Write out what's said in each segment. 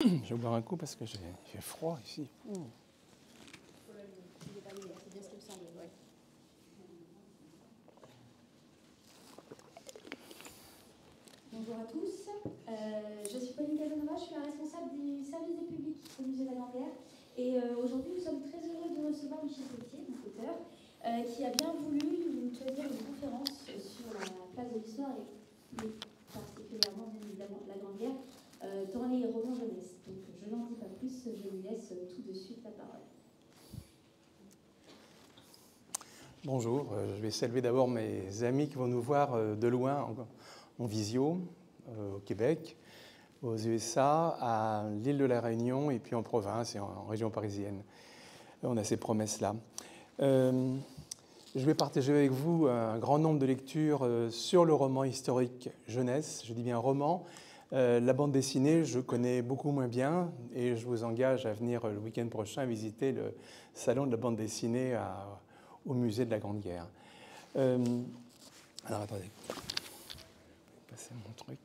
Je vais boire un coup parce que j'ai froid ici. Bonjour à tous, je suis Pauline Casanova, je suis la responsable du service des publics au musée de la Grande Guerre. Et aujourd'hui, nous sommes très heureux de recevoir Michel Gauthier, donc auteur, qui a bien voulu nous tenir une conférence sur la place de l'histoire et particulièrement, bien évidemment, la Grande Guerre dans les romans jeunesse. Donc je n'en dis pas plus, je lui laisse tout de suite la parole. Bonjour, je vais saluer d'abord mes amis qui vont nous voir de loin en visio, au Québec, aux USA, à l'île de la Réunion et puis en province et en région parisienne. On a ces promesses-là. Je vais partager avec vous un grand nombre de lectures sur le roman historique jeunesse. Je dis bien roman. La bande dessinée, je connais beaucoup moins bien et je vous engage à venir le week-end prochain visiter le salon de la bande dessinée au musée de la Grande Guerre. Alors attendez, je vais passer mon truc.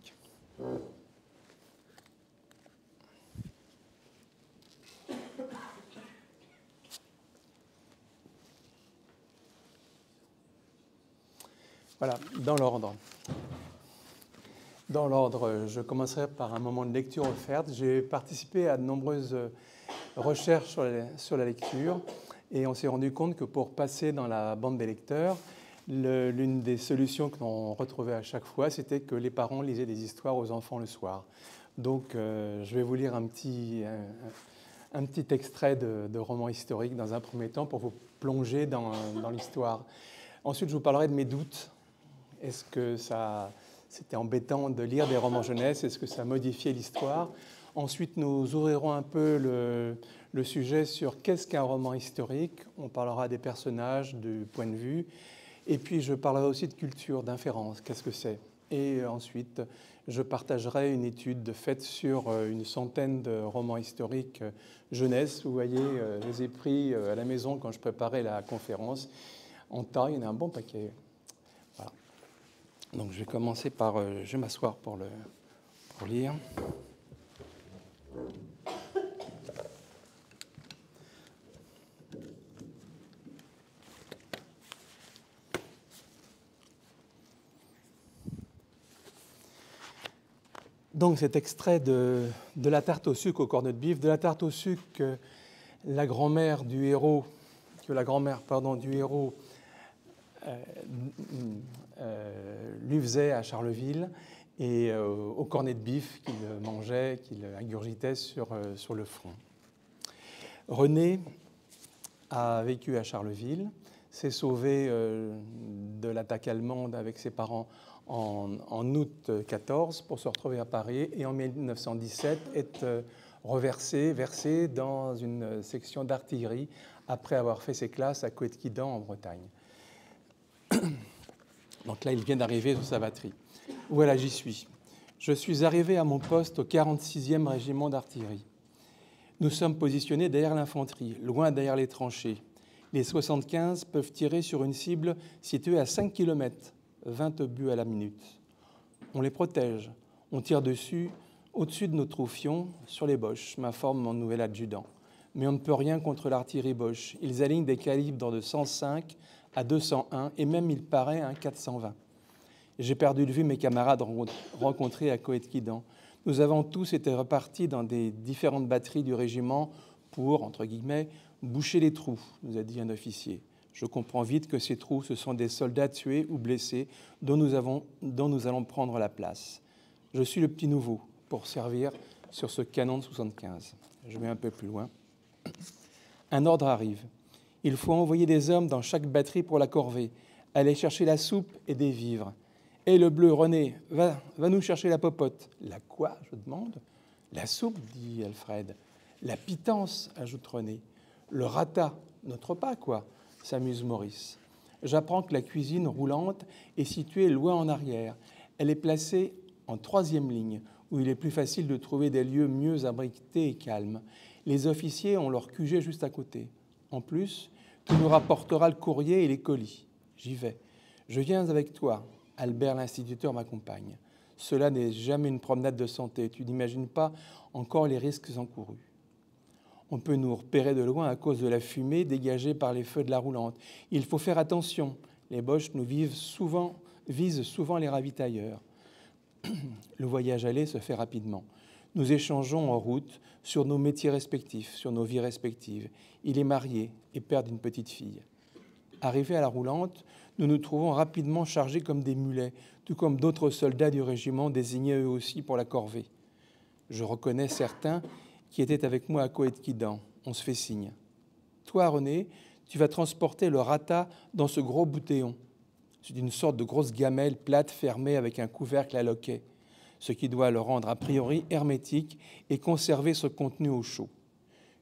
Voilà, dans l'ordre. Dans l'ordre, je commencerai par un moment de lecture offerte. J'ai participé à de nombreuses recherches sur la lecture et on s'est rendu compte que pour passer dans la bande des lecteurs, l'une des solutions que l'on retrouvait à chaque fois, c'était que les parents lisaient des histoires aux enfants le soir. Donc, je vais vous lire un petit extrait de roman historique dans un premier temps pour vous plonger dans l'histoire. Ensuite, je vous parlerai de mes doutes. Est-ce que c'était embêtant de lire des romans jeunesse? Est-ce que ça modifiait l'histoire? Ensuite, nous ouvrirons un peu le sujet sur qu'est-ce qu'un roman historique. On parlera des personnages, du point de vue. Et puis, je parlerai aussi de culture, d'inférence. Qu'est-ce que c'est? Et ensuite, je partagerai une étude faite sur une centaine de romans historiques jeunesse. Vous voyez, je les ai pris à la maison quand je préparais la conférence. En tas, il y en a un bon paquet. Voilà. Donc, je vais commencer par... je vais m'asseoir pour lire. Donc cet extrait de la tarte au sucre au cornet de bif, de la tarte au sucre que la grand-mère du héros, lui faisait à Charleville et au cornet de bif qu'il mangeait, qu'il ingurgitait sur le front. René a vécu à Charleville, s'est sauvé de l'attaque allemande avec ses parents en août 14 pour se retrouver à Paris et en 1917 est versé dans une section d'artillerie après avoir fait ses classes à Coëtquidan en Bretagne. Donc là, il vient d'arriver sur sa batterie. Voilà, j'y suis. Je suis arrivé à mon poste au 46e régiment d'artillerie. Nous sommes positionnés derrière l'infanterie, loin derrière les tranchées. Les 75 peuvent tirer sur une cible située à 5 km, 20 obus à la minute. On les protège. On tire dessus, au-dessus de nos troufions, sur les Boches, m'informe mon nouvel adjudant. Mais on ne peut rien contre l'artillerie Boche. Ils alignent des calibres de 105 à 201 et même, il paraît, un 420. J'ai perdu de vue mes camarades rencontrés à Coëtquidan. Nous avons tous été repartis dans des différentes batteries du régiment pour, entre guillemets, boucher les trous, nous a dit un officier. Je comprends vite que ces trous, ce sont des soldats tués ou blessés dont nous allons prendre la place. Je suis le petit nouveau pour servir sur ce canon de 75. Je vais un peu plus loin. Un ordre arrive. Il faut envoyer des hommes dans chaque batterie pour la corvée, aller chercher la soupe et des vivres. Et le bleu, René, va nous chercher la popote. La quoi, je demande. La soupe, dit Alfred. La pitance, ajoute René. Le rata, notre repas, quoi, s'amuse Maurice. J'apprends que la cuisine roulante est située loin en arrière. Elle est placée en 3e ligne, où il est plus facile de trouver des lieux mieux abrités et calmes. Les officiers ont leur QG juste à côté. En plus, tu nous rapporteras le courrier et les colis. J'y vais. Je viens avec toi. Albert l'instituteur m'accompagne. Cela n'est jamais une promenade de santé. Tu n'imagines pas encore les risques encourus. On peut nous repérer de loin à cause de la fumée dégagée par les feux de la roulante. Il faut faire attention. Les Boches nous visent souvent les ravitailleurs. Le voyage aller se fait rapidement. Nous échangeons en route sur nos métiers respectifs, sur nos vies respectives. Il est marié et père d'une petite fille. Arrivés à la roulante, nous nous trouvons rapidement chargés comme des mulets, tout comme d'autres soldats du régiment désignés eux aussi pour la corvée. Je reconnais certains qui étaient avec moi à Coëtquidan. On se fait signe. Toi, René, tu vas transporter le rata dans ce gros boutéon. C'est une sorte de grosse gamelle plate fermée avec un couvercle à loquet, ce qui doit le rendre a priori hermétique et conserver ce contenu au chaud.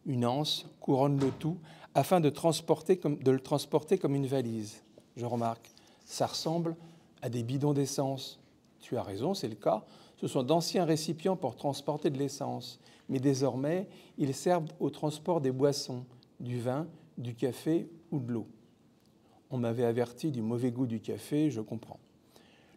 Une anse couronne le tout afin de le transporter comme une valise. Je remarque, ça ressemble à des bidons d'essence. Tu as raison, c'est le cas. Ce sont d'anciens récipients pour transporter de l'essence. Mais désormais, ils servent au transport des boissons, du vin, du café ou de l'eau. On m'avait averti du mauvais goût du café, je comprends.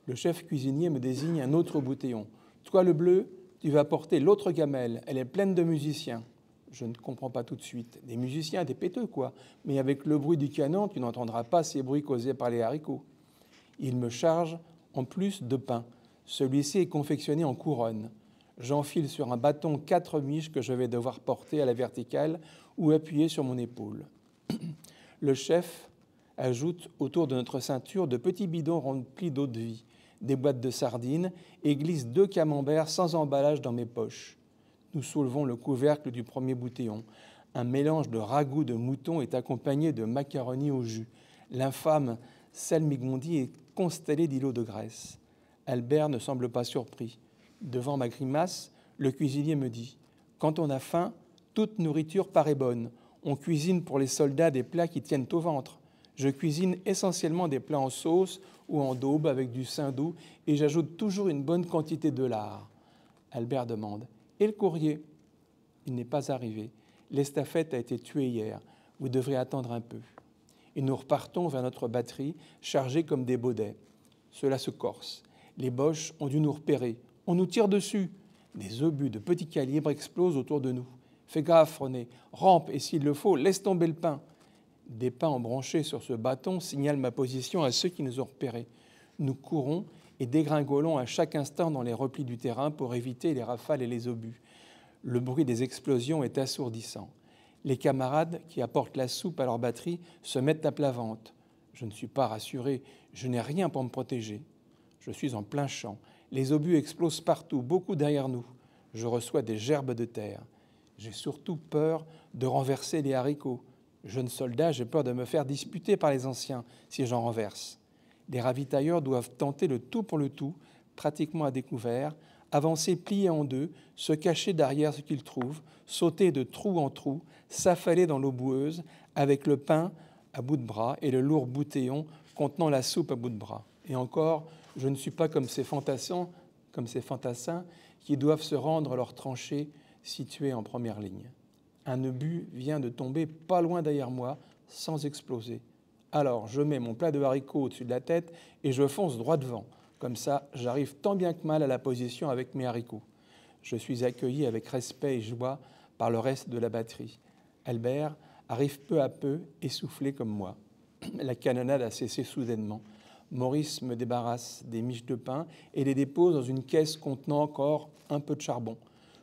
Le chef cuisinier me désigne un autre boutéon. Toi, le bleu, tu vas porter l'autre gamelle. Elle est pleine de musiciens. Je ne comprends pas tout de suite. Des musiciens, des péteux, quoi. Mais avec le bruit du canon, tu n'entendras pas ces bruits causés par les haricots. Il me charge en plus de pain. Celui-ci est confectionné en couronne. J'enfile sur un bâton 4 miches que je vais devoir porter à la verticale ou appuyer sur mon épaule. Le chef ajoute autour de notre ceinture de petits bidons remplis d'eau de vie, des boîtes de sardines et glisse 2 camemberts sans emballage dans mes poches. Nous soulevons le couvercle du premier boutéon. Un mélange de ragoût de mouton est accompagné de macaroni au jus. L'infâme salmigondi est constellé d'îlots de graisse. Albert ne semble pas surpris. Devant ma grimace, le cuisinier me dit « Quand on a faim, toute nourriture paraît bonne. On cuisine pour les soldats des plats qui tiennent au ventre. Je cuisine essentiellement des plats en sauce ou en daube avec du saindoux et j'ajoute toujours une bonne quantité de lard. » Albert demande « Et le courrier ?» Il n'est pas arrivé. L'estafette a été tuée hier. Vous devrez attendre un peu. Et nous repartons vers notre batterie, chargée comme des baudets. Cela se corse. Les Boches ont dû nous repérer. On nous tire dessus. Des obus de petit calibre explosent autour de nous. Fais gaffe, René. Rampe et s'il le faut, laisse tomber le pain. Des pains embranchés sur ce bâton signalent ma position à ceux qui nous ont repérés. Nous courons et dégringolons à chaque instant dans les replis du terrain pour éviter les rafales et les obus. Le bruit des explosions est assourdissant. Les camarades qui apportent la soupe à leur batterie se mettent à plat ventre. Je ne suis pas rassuré, je n'ai rien pour me protéger. Je suis en plein champ. Les obus explosent partout, beaucoup derrière nous. Je reçois des gerbes de terre. J'ai surtout peur de renverser les haricots. Jeune soldat, j'ai peur de me faire disputer par les anciens si j'en renverse. Les ravitailleurs doivent tenter le tout pour le tout, pratiquement à découvert, avancer pliés en deux, se cacher derrière ce qu'ils trouvent, sauter de trou en trou, s'affaler dans l'eau boueuse avec le pain à bout de bras et le lourd boutéon contenant la soupe à bout de bras. Et encore, je ne suis pas comme ces fantassins qui doivent se rendre à leurs tranchées situées en première ligne. Un obus vient de tomber pas loin derrière moi, sans exploser. Alors, je mets mon plat de haricots au-dessus de la tête et je fonce droit devant. Comme ça, j'arrive tant bien que mal à la position avec mes haricots. Je suis accueilli avec respect et joie par le reste de la batterie. Albert arrive peu à peu, essoufflé comme moi. La canonnade a cessé soudainement. Maurice me débarrasse des miches de pain et les dépose dans une caisse contenant encore un peu de charbon.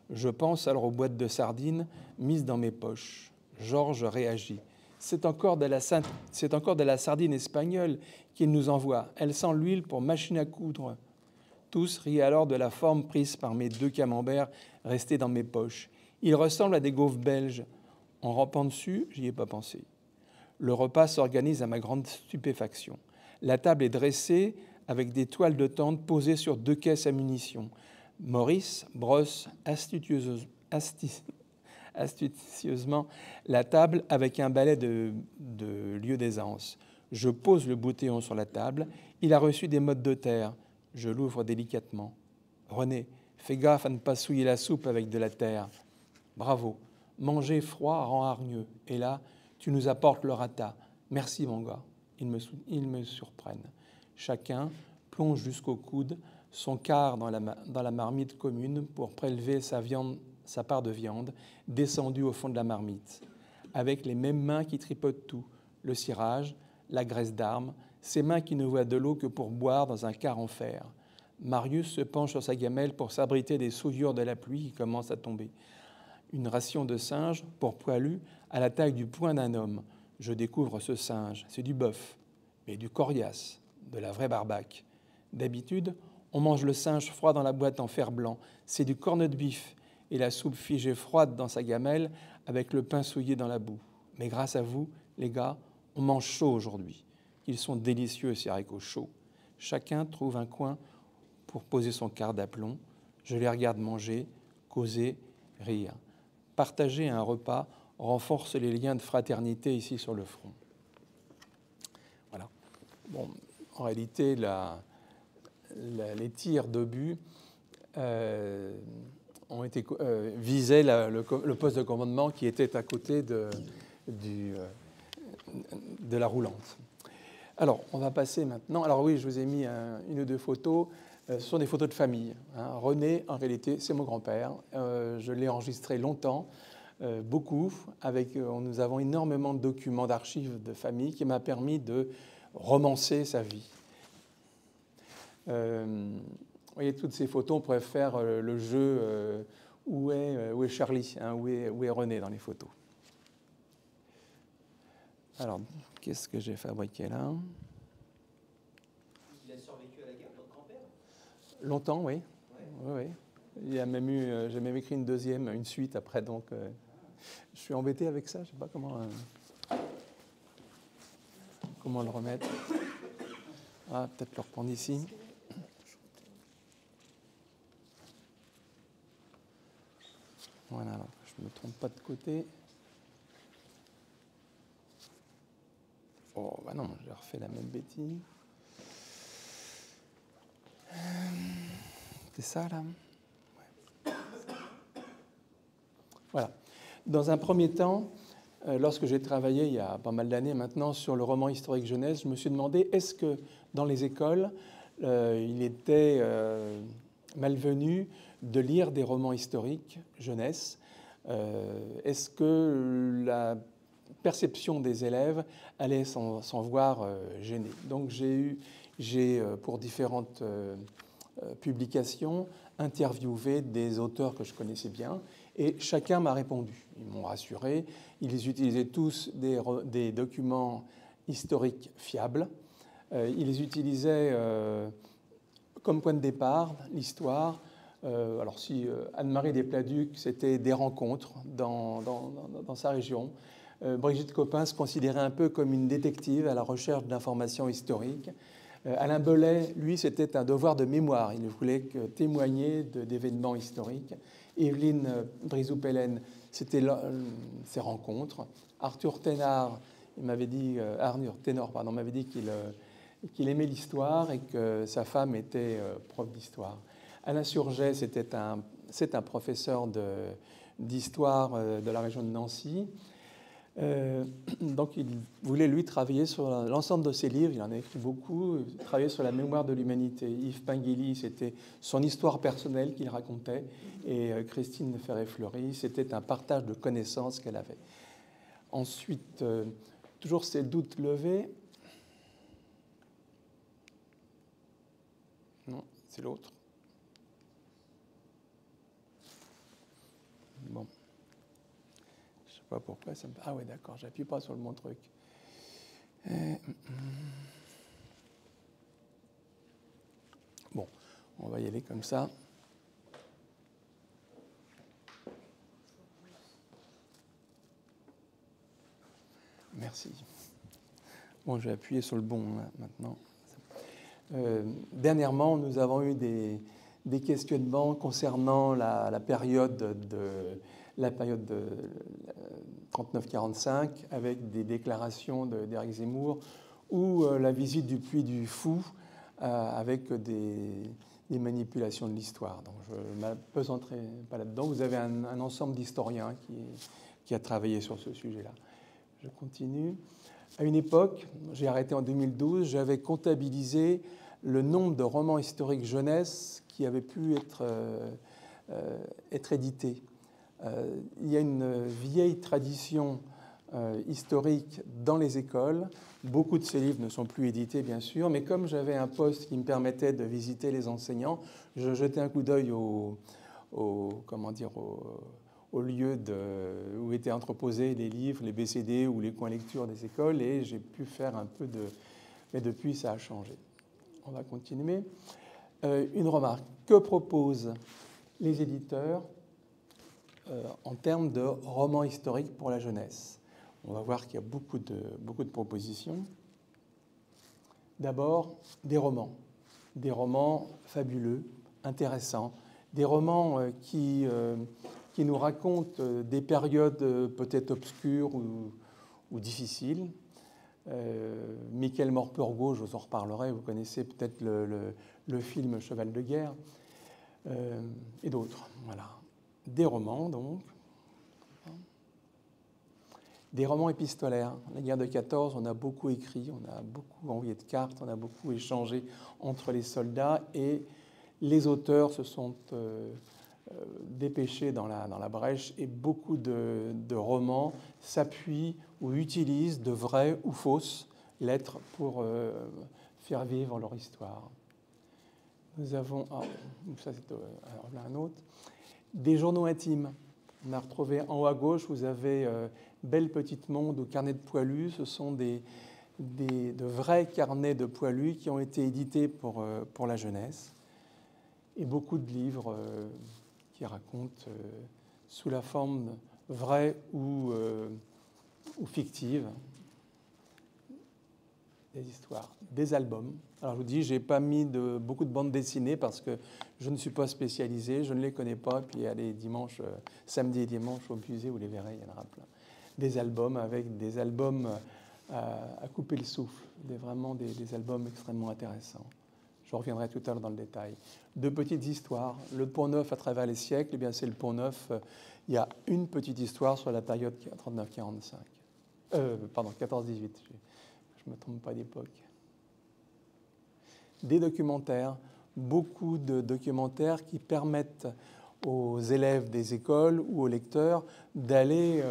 Je pense alors aux boîtes de sardines mises dans mes poches. Georges réagit. C'est encore de la sardine espagnole qu'il nous envoie. Elle sent l'huile pour machine à coudre. Tous rient alors de la forme prise par mes 2 camemberts restés dans mes poches. Ils ressemblent à des gaufres belges. En rampant dessus, j'y ai pas pensé. Le repas s'organise à ma grande stupéfaction. La table est dressée avec des toiles de tente posées sur 2 caisses à munitions. Maurice brosse astucieusement la table avec un balai de lieu d'aisance. Je pose le boutéon sur la table. Il a reçu des mottes de terre. Je l'ouvre délicatement. « René, fais gaffe à ne pas souiller la soupe avec de la terre. »« Bravo. Manger froid rend hargneux. Et là, tu nous apportes le rata. Merci, mon gars. » Ils me surprennent. Chacun plonge jusqu'au coude son quart dans la marmite commune pour prélever sa part de viande, descendue au fond de la marmite, avec les mêmes mains qui tripotent tout, le cirage, la graisse d'armes, ces mains qui ne voient de l'eau que pour boire dans un quart en fer. Marius se penche sur sa gamelle pour s'abriter des souillures de la pluie qui commence à tomber. Une ration de singe, pour poilu, à la taille du poing d'un homme. Je découvre ce singe, c'est du bœuf, mais du coriace, de la vraie barbaque. D'habitude, on mange le singe froid dans la boîte en fer blanc, c'est du cornet de bif, et la soupe figée froide dans sa gamelle avec le pain souillé dans la boue. Mais grâce à vous, les gars, on mange chaud aujourd'hui. Ils sont délicieux, ces haricots chauds. Chacun trouve un coin pour poser son quart d'aplomb. Je les regarde manger, causer, rire. Partager un repas renforce les liens de fraternité ici sur le front. Voilà. Bon, en réalité, les tirs d'obus visaient le poste de commandement qui était à côté de la roulante. Alors, on va passer maintenant. Alors oui, je vous ai mis une ou deux photos. Ce sont des photos de famille. René, en réalité, c'est mon grand-père. Je l'ai enregistré longtemps, beaucoup. Nous avons énormément de documents d'archives de famille qui m'a permis de romancer sa vie. Vous voyez, toutes ces photos, on pourrait faire le jeu où est Charlie, où est René dans les photos. Alors, qu'est-ce que j'ai fabriqué là? Il a survécu à la guerre, votre grand-père? Longtemps, oui. Ouais. Oui. Il y a même j'ai même écrit une suite après, donc je suis embêté avec ça, je ne sais pas comment le remettre. Ah, peut-être le reprendre ici. Voilà, je ne me trompe pas de côté. Oh, bah non, j'ai refait la même bêtise. C'est ça, là? Ouais. Voilà. Dans un premier temps, lorsque j'ai travaillé, il y a pas mal d'années maintenant, sur le roman historique jeunesse, je me suis demandé, est-ce que dans les écoles, il était malvenu de lire des romans historiques jeunesse? Est-ce que la perception des élèves allait s'en voir gênée? Donc j'ai pour différentes publications interviewé des auteurs que je connaissais bien et chacun m'a répondu. Ils m'ont rassuré. Ils utilisaient tous des documents historiques fiables. Ils utilisaient comme point de départ l'histoire. Alors si Anne-Marie Despladuc, c'était des rencontres dans sa région. Brigitte Copin se considérait un peu comme une détective à la recherche d'informations historiques. Alain Bellet, lui, c'était un devoir de mémoire. Il voulait témoigner d'événements historiques. Évelyne Brizou-Pellen, c'était ses rencontres. Arthur Ténor m'avait dit qu'il aimait l'histoire et que sa femme était prof d'histoire. Alain Surget, c'est un professeur d'histoire de la région de Nancy. Donc il voulait, lui, travailler sur l'ensemble de ses livres. Il en a écrit beaucoup, travailler sur la mémoire de l'humanité. Yves Pinguilly, c'était son histoire personnelle qu'il racontait. Et Christine Ferré-Fleury, c'était un partage de connaissances qu'elle avait. Ensuite, toujours ces doutes levés. Non, c'est l'autre. Bon. Je ne sais pas pourquoi ça me... Ah ouais, d'accord, j'appuie pas sur le bon truc. Bon, on va y aller comme ça. Merci. Bon, je vais appuyer sur le bon maintenant. Dernièrement, nous avons eu des questionnements concernant la période de 39-45 avec des déclarations d'Éric Zemmour ou la visite du Puy du Fou avec des manipulations de l'histoire. Donc je ne m'apesanterai pas là-dedans. Vous avez un ensemble d'historiens qui a travaillé sur ce sujet-là. Je continue. À une époque, j'ai arrêté en 2012, j'avais comptabilisé le nombre de romans historiques jeunesse qui avaient pu être édités. Il y a une vieille tradition historique dans les écoles. Beaucoup de ces livres ne sont plus édités, bien sûr, mais comme j'avais un poste qui me permettait de visiter les enseignants, je jetais un coup d'œil au lieu où étaient entreposés les livres, les BCD ou les coins lecture des écoles, et j'ai pu faire un peu de... Mais depuis, ça a changé. On va continuer. Une remarque. Que proposent les éditeurs en termes de romans historiques pour la jeunesse? On va voir qu'il y a beaucoup de propositions. D'abord, des romans fabuleux, intéressants, des romans qui nous racontent des périodes peut-être obscures ou difficiles. Michael Morpurgo, je vous en reparlerai, vous connaissez peut-être le film Cheval de guerre, et d'autres. Voilà. Des romans, donc. Des romans épistolaires. La guerre de 14, on a beaucoup écrit, on a beaucoup envoyé de cartes, on a beaucoup échangé entre les soldats, et les auteurs se sont dépêchés dans la brèche, et beaucoup de romans s'appuient ou utilisent de vraies ou fausses lettres pour faire vivre leur histoire. Nous avons, ça c'est un autre, des journaux intimes. On a retrouvé en haut à gauche, vous avez Belle Petite Monde ou Carnet de Poilus. Ce sont de vrais carnets de poilus qui ont été édités pour la jeunesse. Et beaucoup de livres qui racontent sous la forme vraie ou fictive des histoires, des albums. Alors je vous dis, je n'ai pas mis beaucoup de bandes dessinées parce que je ne suis pas spécialisé, je ne les connais pas. Puis allez, samedi et dimanche au musée, vous les verrez, il y en aura plein. Des albums avec des albums à couper le souffle, vraiment des albums extrêmement intéressants. Je reviendrai tout à l'heure dans le détail. De petites histoires. Le Pont Neuf à travers les siècles, eh bien c'est le Pont Neuf. Il y a une petite histoire sur la période 39-45. Pardon, 14-18. Je ne me trompe pas d'époque. Des documentaires, beaucoup de documentaires qui permettent aux élèves des écoles ou aux lecteurs d'aller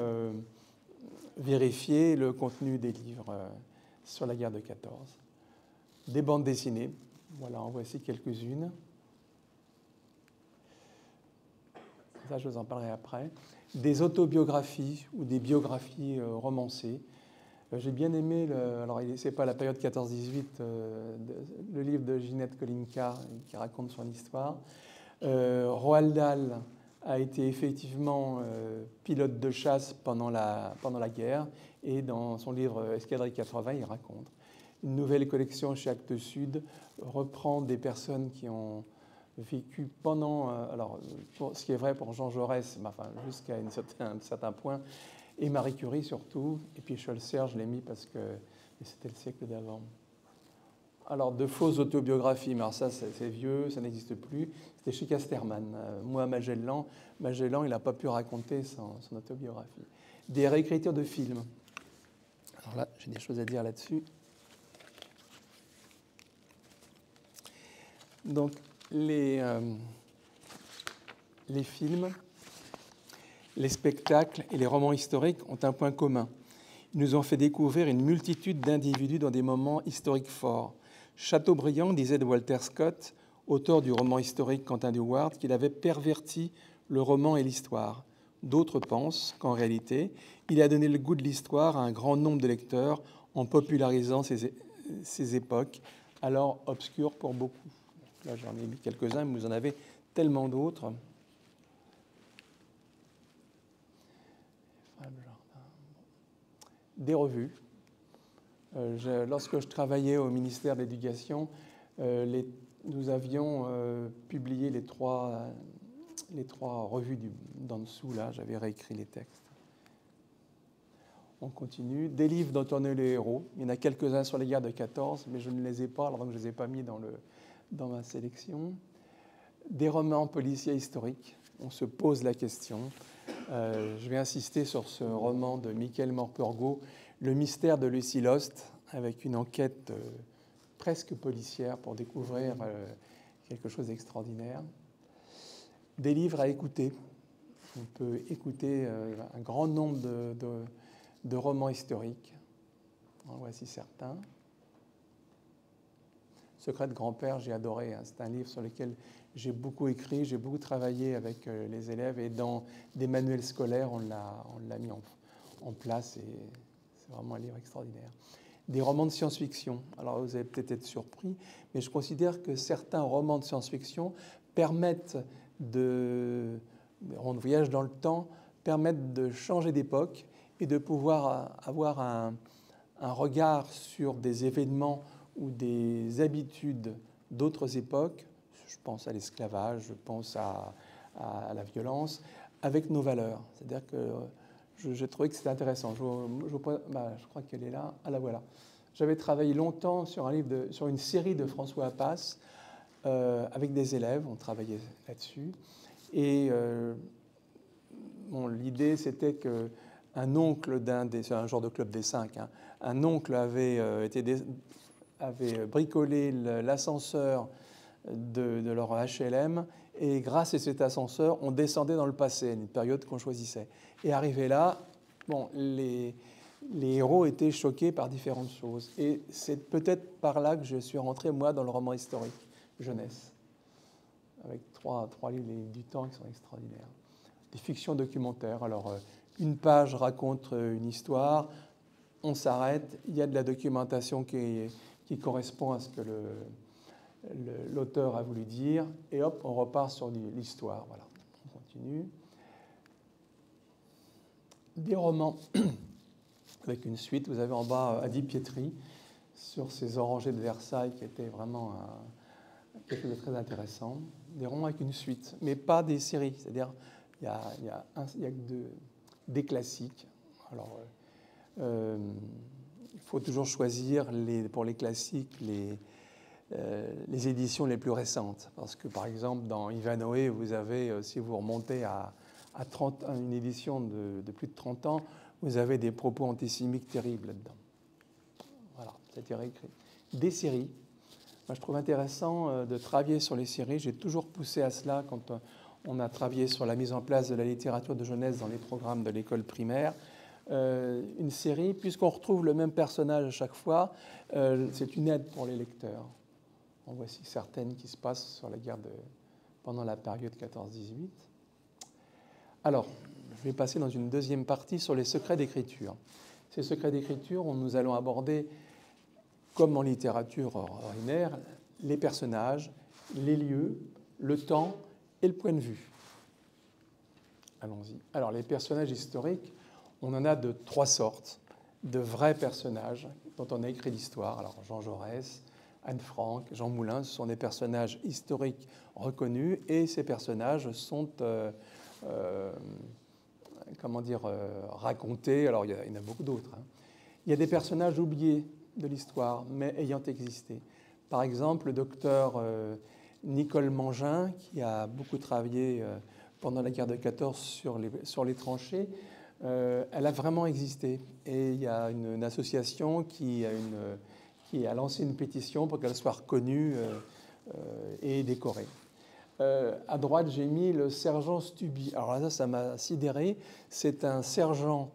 vérifier le contenu des livres sur la guerre de 14. Des bandes dessinées, voilà, en voici quelques-unes. Ça, je vous en parlerai après. Des autobiographies ou des biographies romancées. J'ai bien aimé, alors ce n'est pas la période 14-18, le livre de Ginette Kolinka qui raconte son histoire. Roald Dahl a été effectivement pilote de chasse pendant la guerre, et dans son livre Escadrille 80, il raconte. Une nouvelle collection chez Actes Sud reprend des personnes qui ont vécu pendant, ce qui est vrai pour Jean Jaurès, enfin, jusqu'à un certain point, et Marie Curie surtout, et puis Scholzer, je l'ai mis parce que c'était le siècle d'avant. Alors, de fausses autobiographies, mais alors ça, c'est vieux, ça n'existe plus. C'était chez Casterman. Moi, Magellan, il n'a pas pu raconter son autobiographie. Des réécritures de films. Alors là, j'ai des choses à dire là-dessus. Donc, les films, les spectacles et les romans historiques ont un point commun. Ils nous ont fait découvrir une multitude d'individus dans des moments historiques forts. Chateaubriand disait de Walter Scott, auteur du roman historique Quentin de Ward, qu'il avait perverti le roman et l'histoire. D'autres pensent qu'en réalité, il a donné le goût de l'histoire à un grand nombre de lecteurs en popularisant ces époques, alors obscures pour beaucoup. Là, j'en ai mis quelques-uns, mais vous en avez tellement d'autres. Des revues. Lorsque je travaillais au ministère de l'Éducation, nous avions publié les trois revues d'en dessous. Là, j'avais réécrit les textes. On continue. Des livres dont on est le héros. Il y en a quelques-uns sur les guerres de 14, mais je ne les ai pas, alors que je ne les ai pas mis dans ma sélection. Des romans policiers historiques. On se pose la question. Je vais insister sur ce roman de Michael Morpurgo, Le mystère de Lucy Lost, avec une enquête presque policière pour découvrir quelque chose d'extraordinaire. Des livres à écouter. On peut écouter un grand nombre de romans historiques. En voici certains. Secret de grand-père, j'ai adoré. Hein. C'est un livre sur lequel j'ai beaucoup écrit, j'ai beaucoup travaillé avec les élèves et dans des manuels scolaires, on l'a mis en place et c'est vraiment un livre extraordinaire. Des romans de science-fiction. Alors vous allez peut-être être surpris, mais je considère que certains romans de science-fiction permettent de voyage dans le temps, permettent de changer d'époque et de pouvoir avoir un regard sur des événements ou des habitudes d'autres époques. Je pense à l'esclavage, je pense à la violence, avec nos valeurs. C'est-à-dire que j'ai trouvé que c'était intéressant. Je crois qu'elle est là. Ah, la voilà. J'avais travaillé longtemps sur sur une série de François Appas avec des élèves. On travaillait là-dessus. Et l'idée, c'était qu'un oncle c'est un genre de club des 5, hein, un oncle avait bricolé l'ascenseur de leur HLM et grâce à cet ascenseur, on descendait dans le passé, une période qu'on choisissait. Et arrivé là, les héros étaient choqués par différentes choses. Et c'est peut-être par là que je suis rentré, moi, dans le roman historique jeunesse, avec trois livres du temps qui sont extraordinaires. Des fictions documentaires. Alors, une page raconte une histoire, on s'arrête, il y a de la documentation qui correspond à ce que l'auteur a voulu dire, et hop, on repart sur l'histoire. Voilà, on continue. Des romans avec une suite. Vous avez en bas Adi Pietri sur ces orangers de Versailles qui était vraiment quelque chose de très intéressant. Des romans avec une suite, mais pas des séries. C'est-à-dire, il y a des classiques. Alors, il faut toujours choisir pour les classiques les éditions les plus récentes. Parce que, par exemple, dans Ivanhoé, vous avez, si vous remontez à une édition de plus de 30 ans, vous avez des propos antisémites terribles là-dedans. Voilà, c'est-à-dire écrit. Des séries. Moi, je trouve intéressant de travailler sur les séries. J'ai toujours poussé à cela quand on a travaillé sur la mise en place de la littérature de jeunesse dans les programmes de l'école primaire. Une série, puisqu'on retrouve le même personnage à chaque fois, c'est une aide pour les lecteurs. En voici certaines qui se passent sur la guerre pendant la période 14-18. Alors, je vais passer dans une deuxième partie sur les secrets d'écriture. Ces secrets d'écriture, nous allons aborder, comme en littérature ordinaire, les personnages, les lieux, le temps et le point de vue. Allons-y. Alors, les personnages historiques, on en a de 3 sortes. De vrais personnages dont on a écrit l'histoire. Alors, Jean Jaurès, Anne Frank, Jean Moulin, ce sont des personnages historiques reconnus et ces personnages sont racontés. Alors, il y en a beaucoup d'autres. Hein. Il y a des personnages oubliés de l'histoire, mais ayant existé. Par exemple, le docteur Nicole Mangin, qui a beaucoup travaillé pendant la guerre de 14 sur les tranchées, elle a vraiment existé. Et il y a une association qui a lancé une pétition pour qu'elle soit reconnue et décorée. À droite, j'ai mis le sergent Stubby. Alors là, ça m'a sidéré. C'est un sergent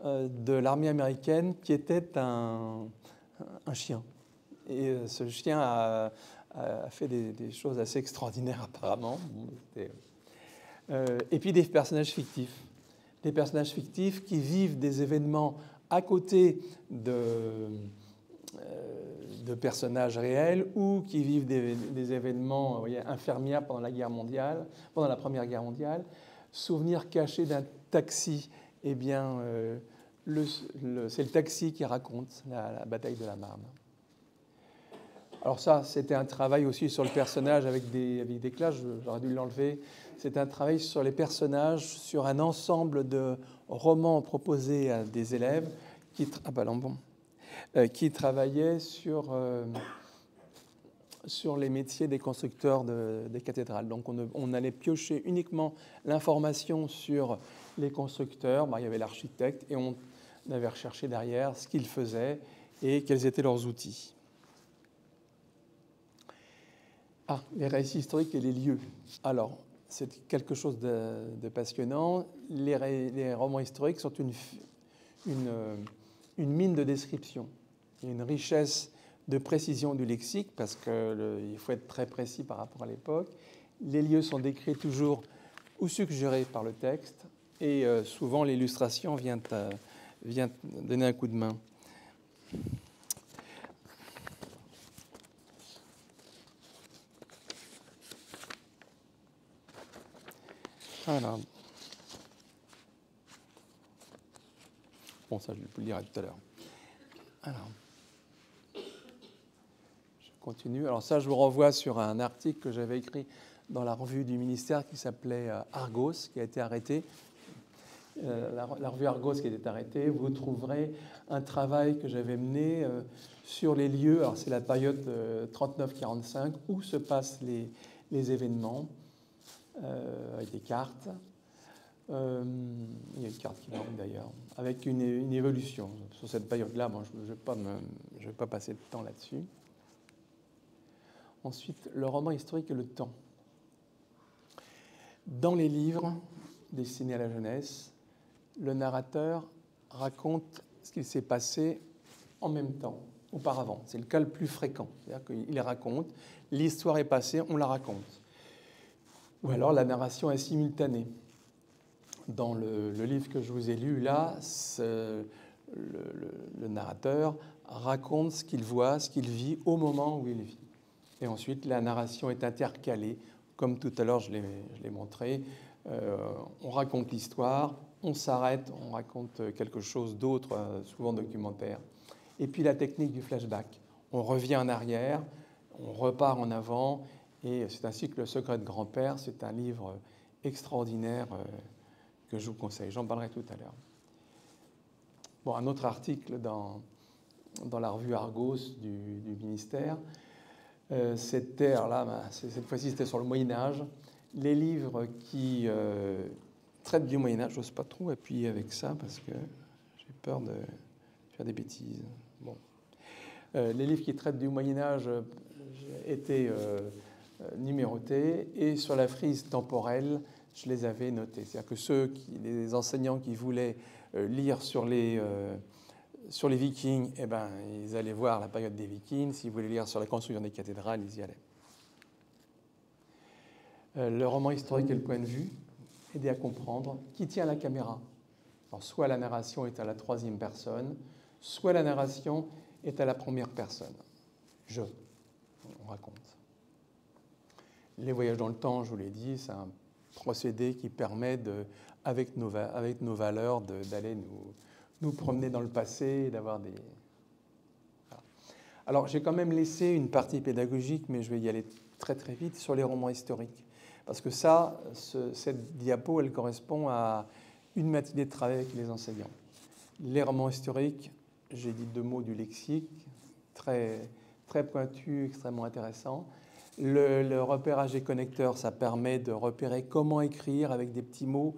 de l'armée américaine qui était un chien. Et ce chien a fait des choses assez extraordinaires apparemment. Et puis des personnages fictifs. Des personnages fictifs qui vivent des événements à côté de personnages réels ou qui vivent des événements, vous voyez, infirmières pendant la Première Guerre mondiale. Souvenir caché d'un taxi, eh bien, c'est le taxi qui raconte la bataille de la Marne. Alors ça, c'était un travail aussi sur le personnage avec des classes, j'aurais dû l'enlever. C'est un travail sur les personnages, sur un ensemble de romans proposés à des élèves qui travaillaient sur les métiers des constructeurs des cathédrales. Donc on allait piocher uniquement l'information sur les constructeurs. Il y avait l'architecte et on avait recherché derrière ce qu'ils faisaient et quels étaient leurs outils. Ah, les récits historiques et les lieux. Alors, c'est quelque chose de passionnant. Les romans historiques sont une mine de description. Il y a une richesse de précision du lexique, parce qu'il faut être très précis par rapport à l'époque. Les lieux sont décrits toujours ou suggérés par le texte, et souvent l'illustration vient donner un coup de main. Alors, bon, ça je vais vous le dire tout à l'heure. Alors, je continue. Alors ça, je vous renvoie sur un article que j'avais écrit dans la revue du ministère qui s'appelait Argos, qui a été arrêté. La revue Argos qui a été arrêtée, vous trouverez un travail que j'avais mené sur les lieux. Alors c'est la période 39-45 où se passent les événements, avec des cartes. Il y a une carte qui manque d'ailleurs, avec une évolution sur cette période-là. Bon, je ne vais pas passer de temps là-dessus. Ensuite, le roman historique et le temps. Dans les livres destinés à la jeunesse, le narrateur raconte ce qu'il s'est passé en même temps, auparavant. C'est le cas le plus fréquent. C'est-à-dire qu'il raconte, l'histoire est passée, on la raconte. Ou alors la narration est simultanée. Dans le livre que je vous ai lu, là, le narrateur raconte ce qu'il voit, ce qu'il vit au moment où il vit. Et ensuite, la narration est intercalée. Comme tout à l'heure, je l'ai montré. On raconte l'histoire, on s'arrête, on raconte quelque chose d'autre, souvent documentaire. Et puis la technique du flashback. On revient en arrière, on repart en avant. Et c'est ainsi que Le Secret de Grand-Père, c'est un livre extraordinaire que je vous conseille. J'en parlerai tout à l'heure. Bon, un autre article dans la revue Argos du ministère, c'était, alors là, cette fois-ci, c'était sur le Moyen-Âge. Les livres qui traitent du Moyen-Âge, je n'ose pas trop appuyer avec ça parce que j'ai peur de faire des bêtises. Bon. Les livres qui traitent du Moyen-Âge étaient numérotés, et sur la frise temporelle, je les avais notés. C'est-à-dire que les enseignants qui voulaient lire sur les Vikings, eh ben, ils allaient voir la période des Vikings. S'ils voulaient lire sur la construction des cathédrales, ils y allaient. Le roman historique et le point de vue, aider à comprendre qui tient la caméra. Alors, soit la narration est à la troisième personne, soit la narration est à la première personne. On raconte. Les voyages dans le temps, je vous l'ai dit, c'est un procédé qui permet, avec nos valeurs, d'aller nous promener dans le passé, d'avoir des... Voilà. Alors, j'ai quand même laissé une partie pédagogique, mais je vais y aller très très vite, sur les romans historiques. Parce que cette diapo, elle correspond à une matinée de travail avec les enseignants. Les romans historiques, j'ai dit 2 mots du lexique, très, très pointu, extrêmement intéressant. Le repérage des connecteurs, ça permet de repérer comment écrire avec des petits mots,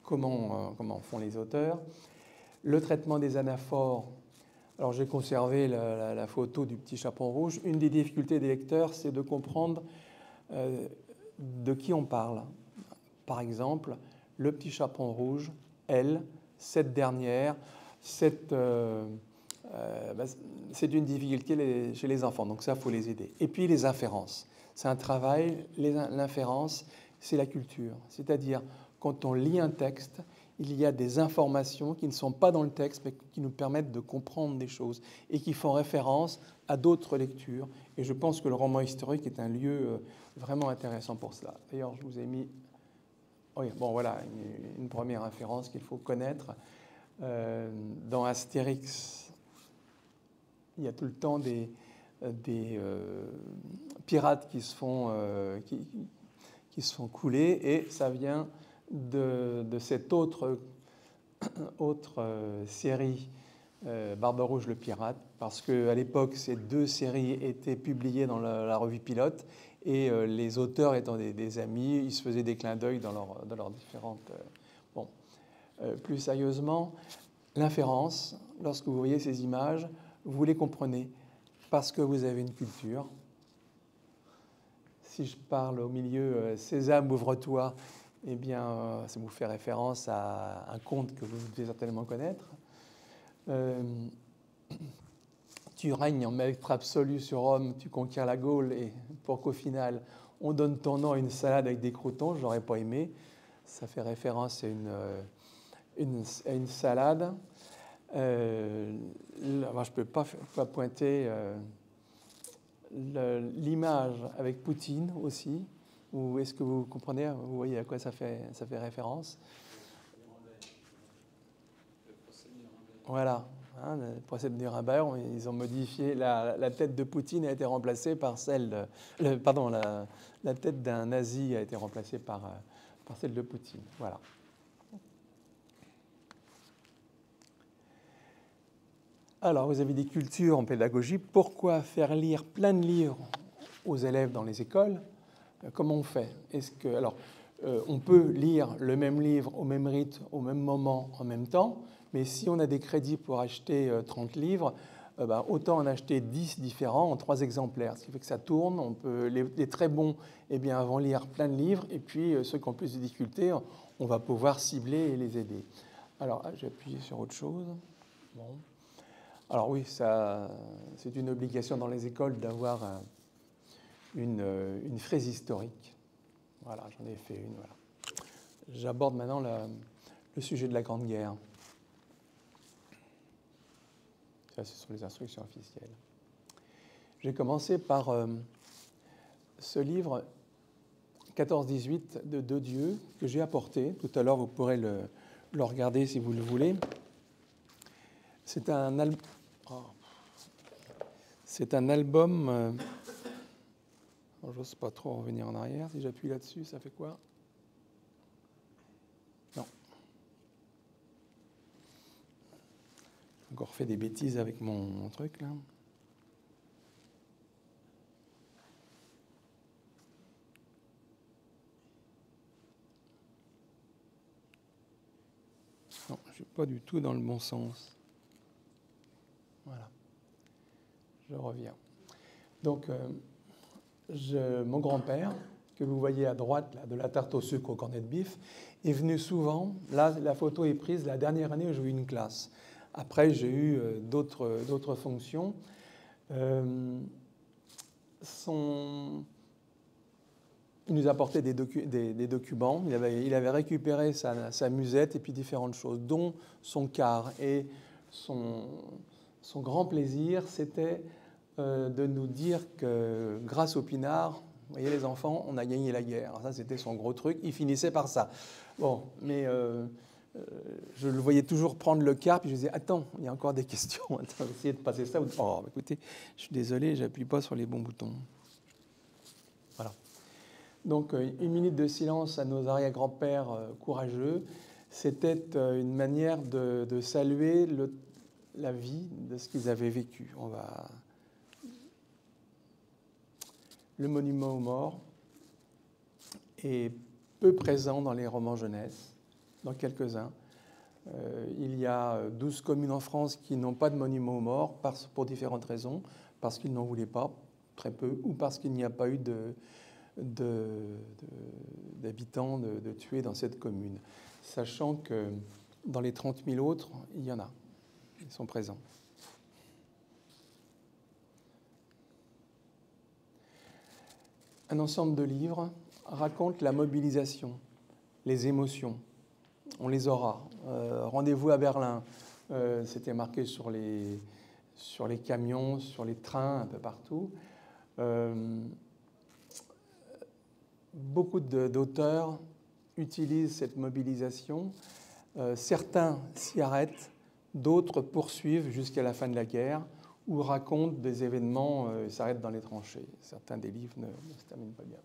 comment font les auteurs. Le traitement des anaphores, alors j'ai conservé la photo du petit chaperon rouge. Une des difficultés des lecteurs, c'est de comprendre de qui on parle. Par exemple, le petit chaperon rouge, elle, cette dernière, c'est une difficulté chez les enfants, donc ça, il faut les aider. Et puis les inférences. C'est un travail, l'inférence, c'est la culture. C'est-à-dire, quand on lit un texte, il y a des informations qui ne sont pas dans le texte, mais qui nous permettent de comprendre des choses et qui font référence à d'autres lectures. Et je pense que le roman historique est un lieu vraiment intéressant pour cela. D'ailleurs, je vous ai mis... Oui, bon, voilà, une première référence qu'il faut connaître. Dans Astérix, il y a tout le temps des pirates qui se font couler, et ça vient de cette autre série, Barbe Rouge le pirate, parce qu'à l'époque, ces 2 séries étaient publiées dans la revue Pilote, et les auteurs étant des amis, ils se faisaient des clins d'œil dans leurs différentes... Bon. Plus sérieusement, l'inférence, lorsque vous voyez ces images, vous les comprenez parce que vous avez une culture. si je parle au milieu Sésame, ouvre-toi, eh bien, ça vous fait référence à un conte que vous devez certainement connaître. Tu règnes en maître absolu sur Rome, tu conquiers la Gaule, et pour qu'au final, on donne ton nom à une salade avec des croûtons, je n'aurais pas aimé. Ça fait référence à une salade. Moi, je ne peux pas pointer l'image avec Poutine aussi. Ou est-ce que vous comprenez, vous voyez à quoi ça fait référence? Voilà, hein, le procès de Nuremberg, ils ont modifié, la tête de Poutine a été remplacée par celle la tête d'un nazi a été remplacée par celle de Poutine. Voilà. Alors, vous avez des cultures en pédagogie. Pourquoi faire lire plein de livres aux élèves dans les écoles? Comment on fait? On peut lire le même livre au même rythme, au même moment, en même temps, mais si on a des crédits pour acheter 30 livres, autant en acheter 10 différents en 3 exemplaires, ce qui fait que ça tourne. Les très bons vont lire plein de livres, et puis ceux qui ont plus de difficultés, on va pouvoir cibler et les aider. Alors, j'ai appuyé sur autre chose. Bon. Alors oui, c'est une obligation dans les écoles d'avoir une frise historique. Voilà, j'en ai fait une. Voilà. J'aborde maintenant le sujet de la Grande Guerre. Ça, ce sont les instructions officielles. J'ai commencé par ce livre 14-18 de Deux Dieux que j'ai apporté. Tout à l'heure, vous pourrez le regarder si vous le voulez. C'est un album. Je n'ose pas trop revenir en arrière. Si j'appuie là-dessus, ça fait quoi? Non. J'ai encore fait des bêtises avec mon truc, là. Non, je ne suis pas du tout dans le bon sens. Voilà. Je reviens. Donc, mon grand-père, que vous voyez à droite, là, de la tarte au sucre au cornet de bif, est venu souvent. Là, la photo est prise la dernière année où j'ai eu une classe. Après, j'ai eu d'autres fonctions. Il nous apportait des documents. Il avait récupéré sa musette et puis différentes choses, dont son quart. Et son grand plaisir, c'était de nous dire que grâce au pinard, vous voyez les enfants, on a gagné la guerre. Alors ça, c'était son gros truc. Il finissait par ça. Bon, mais je le voyais toujours prendre le quart, puis je disais, attends, il y a encore des questions. Attends, essayez de passer ça. Oh, écoutez, je suis désolé, j'appuie pas sur les bons boutons. Voilà. Donc, une minute de silence à nos arrière-grands-pères courageux. C'était une manière de saluer la vie de ce qu'ils avaient vécu. Le monument aux morts est peu présent dans les romans jeunesse, dans quelques-uns. Il y a 12 communes en France qui n'ont pas de monument aux morts pour différentes raisons, parce qu'ils n'en voulaient pas, très peu, ou parce qu'il n'y a pas eu d'habitants de tués dans cette commune. Sachant que dans les 30 000 autres, il y en a. Ils sont présents. Un ensemble de livres raconte la mobilisation, les émotions. On les aura. Rendez-vous à Berlin. C'était marqué sur les camions, sur les trains, un peu partout. Beaucoup d'auteurs utilisent cette mobilisation. Certains s'y arrêtent, d'autres poursuivent jusqu'à la fin de la guerre ou racontent des événements, s'arrêtent dans les tranchées. Certains des livres ne se terminent pas bien.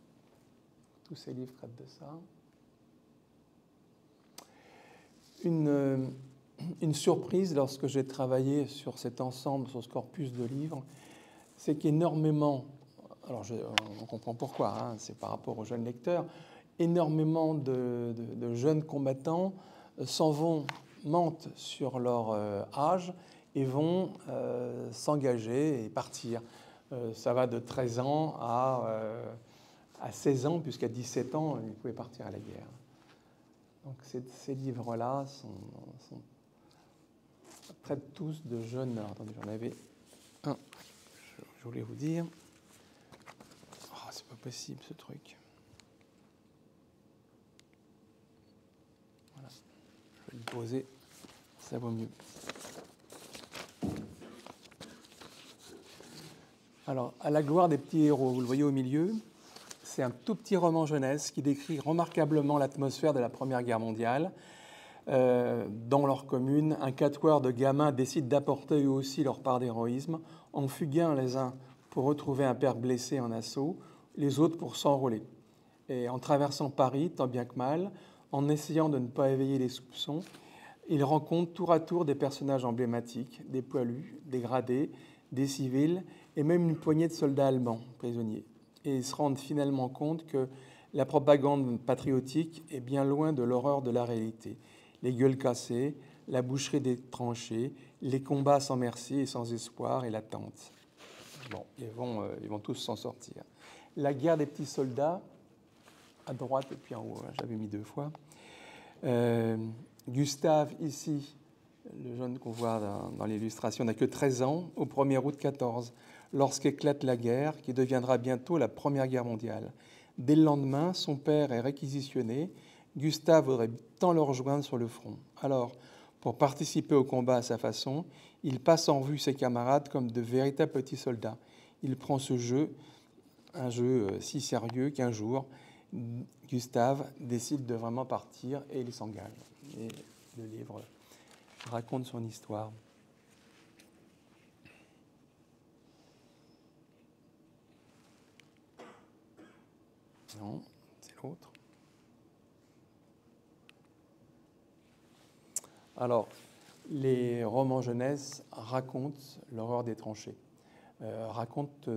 Tous ces livres traitent de ça. Une surprise lorsque j'ai travaillé sur cet ensemble, sur ce corpus de livres, c'est qu'énormément, alors on comprend pourquoi, hein, c'est par rapport aux jeunes lecteurs, énormément de jeunes combattants mentent sur leur âge et vont s'engager et partir. Ça va de 13 ans à à 16 ans, puisqu'à 17 ans, il pouvait partir à la guerre. Donc ces livres-là traitent tous de jeunes... Alors, attendez, j'en avais un, je voulais vous dire. Oh, c'est pas possible, ce truc. Voilà. Je vais le poser, ça vaut mieux. Alors, À la gloire des petits héros, vous le voyez au milieu, c'est un tout petit roman jeunesse qui décrit remarquablement l'atmosphère de la Première Guerre mondiale. Dans leur commune, un quatuor de gamins décide d'apporter eux aussi leur part d'héroïsme, en fuguant les uns pour retrouver un père blessé en assaut, les autres pour s'enrôler. Et en traversant Paris, tant bien que mal, en essayant de ne pas éveiller les soupçons, ils rencontrent tour à tour des personnages emblématiques, des poilus, des gradés, des civils et même une poignée de soldats allemands prisonniers. Et ils se rendent finalement compte que la propagande patriotique est bien loin de l'horreur de la réalité. Les gueules cassées, la boucherie des tranchées, les combats sans merci et sans espoir et l'attente. Bon, ils vont tous s'en sortir. La guerre des petits soldats, à droite et puis en haut, j'avais mis 2 fois. Gustave, ici, le jeune qu'on voit dans l'illustration, n'a que 13 ans, au 1er août 14, lorsqu'éclate la guerre, qui deviendra bientôt la Première Guerre mondiale. Dès le lendemain, son père est réquisitionné. Gustave voudrait tant le rejoindre sur le front. Alors, pour participer au combat à sa façon, il passe en revue ses camarades comme de véritables petits soldats. Il prend ce jeu, un jeu si sérieux qu'un jour, Gustave décide de vraiment partir et il s'engage. Et le livre raconte son histoire. Non, c'est l'autre. Alors, les romans jeunesse racontent l'horreur des tranchées, racontent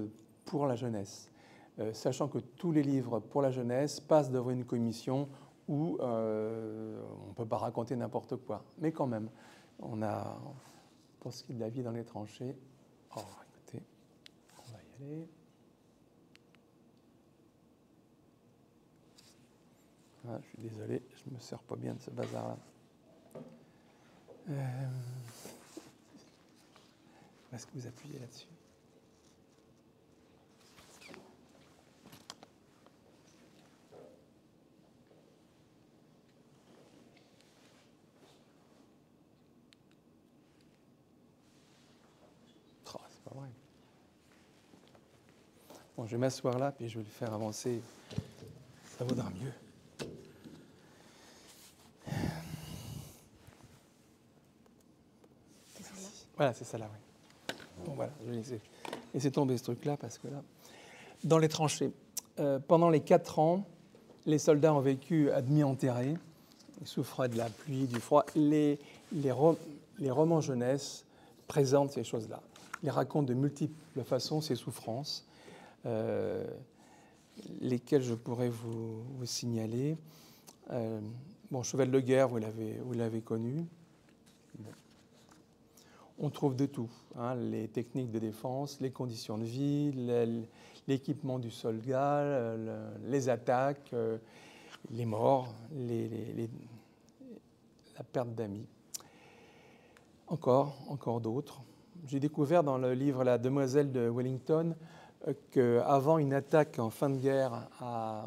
pour la jeunesse, sachant que tous les livres pour la jeunesse passent devant une commission où on ne peut pas raconter n'importe quoi. Mais quand même, on a, pour ce qui est de la vie dans les tranchées, oh, écoutez, on va y aller. Ah, je suis désolé, je ne me sers pas bien de ce bazar-là. Est-ce que vous appuyez là-dessus? Oh, c'est pas vrai. Bon, je vais m'asseoir là, puis je vais le faire avancer. Ça vaudra mieux. Voilà, c'est ça là, oui. Bon, voilà, je vais laisser tomber ce truc-là, parce que là, dans les tranchées, pendant les 4 ans, les soldats ont vécu à demi enterrés. Ils souffraient de la pluie, du froid. Les romans jeunesse présentent ces choses-là. Ils racontent de multiples façons ces souffrances, lesquelles je pourrais vous signaler. Bon, Cheval de guerre, vous l'avez connu. Bon. On trouve de tout, hein, les techniques de défense, les conditions de vie, l'équipement du soldat, les attaques, les morts, la perte d'amis. Encore d'autres. J'ai découvert dans le livre La Demoiselle de Wellington qu'avant une attaque en fin de guerre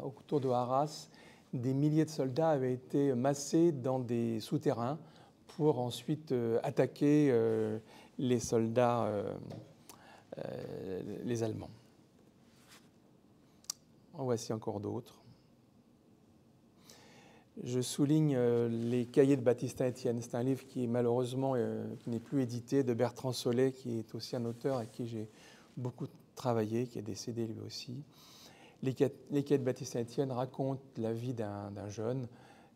autour de Arras, des milliers de soldats avaient été massés dans des souterrains pour ensuite attaquer les soldats, les Allemands. En voici encore d'autres. Je souligne les cahiers de Baptistin Etienne. C'est un livre qui malheureusement qui n'est plus édité, de Bertrand Solé, qui est aussi un auteur avec qui j'ai beaucoup travaillé, qui est décédé lui aussi. Les cahiers de Baptistin Etienne racontent la vie d'un jeune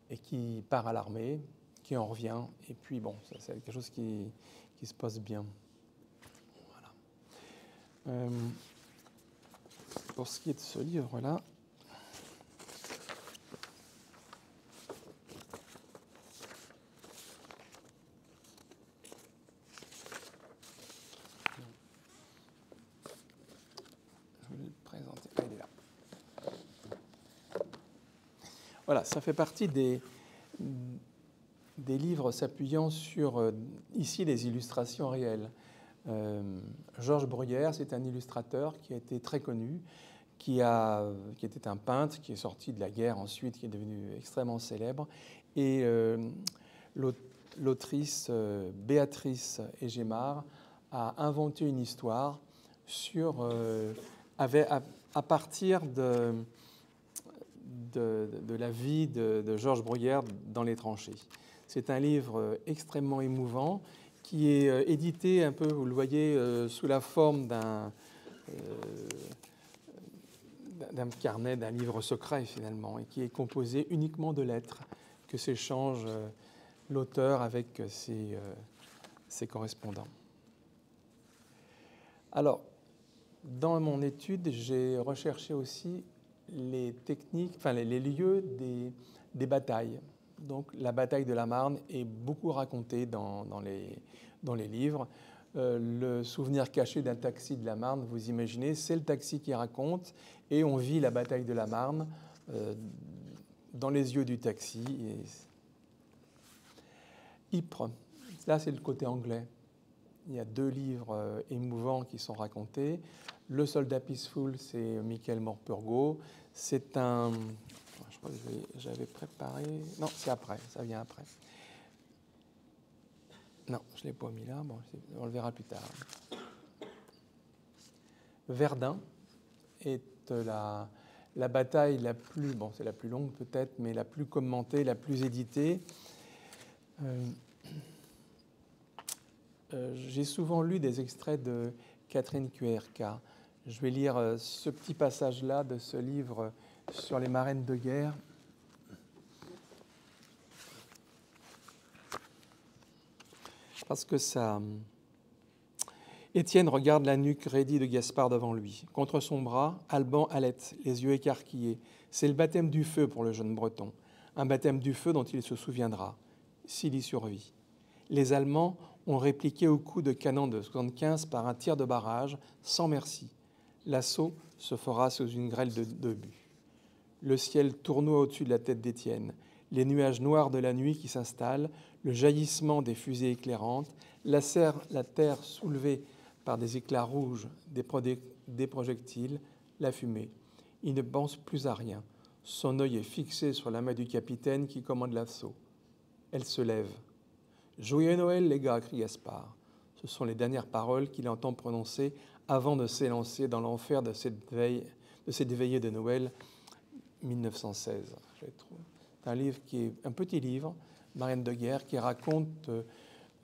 et qui part à l'armée, qui en revient, et puis bon, c'est quelque chose qui se passe bien. Voilà. Pour ce qui est de ce livre-là, je vais le présenter. Il est là. Voilà, ça fait partie des livres s'appuyant sur, ici, les illustrations réelles. Georges Bruyère, c'est un illustrateur qui a été très connu, qui était un peintre, qui est sorti de la guerre ensuite, qui est devenu extrêmement célèbre. Et l'autrice Béatrice Egemar a inventé une histoire à partir de la vie de Georges Bruyère dans les tranchées. C'est un livre extrêmement émouvant qui est édité un peu, vous le voyez, sous la forme d'un carnet, d'un livre secret finalement, et qui est composé uniquement de lettres que s'échange l'auteur avec ses correspondants. Alors, dans mon étude, j'ai recherché aussi les techniques, enfin les lieux des batailles. Donc, la bataille de la Marne est beaucoup racontée dans les livres. Le souvenir caché d'un taxi de la Marne, vous imaginez, c'est le taxi qui raconte, et on vit la bataille de la Marne dans les yeux du taxi. Ypres, là c'est le côté anglais. Il y a 2 livres émouvants qui sont racontés. Le soldat Peaceful, c'est Michael Morpurgo. C'est un... Je crois que j'avais préparé... Non, c'est après, ça vient après. Non, je ne l'ai pas mis là, bon, on le verra plus tard. Verdun est la bataille la plus... Bon, c'est la plus longue peut-être, mais la plus commentée, la plus éditée. J'ai souvent lu des extraits de Catherine QRK. Je vais lire ce petit passage-là de ce livre sur les marraines de guerre. Parce que ça... Étienne regarde la nuque raidie de Gaspard devant lui. Contre son bras, Alban halète, les yeux écarquillés. C'est le baptême du feu pour le jeune Breton. Un baptême du feu dont il se souviendra, s'il y survit. Les Allemands ont répliqué au coup de canon de 75 par un tir de barrage, sans merci. L'assaut se fera sous une grêle d'obus. Le ciel tournoie au-dessus de la tête d'Étienne. Les nuages noirs de la nuit qui s'installent, le jaillissement des fusées éclairantes, la terre soulevée par des éclats rouges, des projectiles, la fumée. Il ne pense plus à rien. Son œil est fixé sur la main du capitaine qui commande l'assaut. Elle se lève. « Joyeux Noël, les gars !» crie Gaspard. Ce sont les dernières paroles qu'il entend prononcer avant de s'élancer dans l'enfer de cette veillée de Noël 1916. C'est un livre qui est un petit livre, Marraine de guerre, qui raconte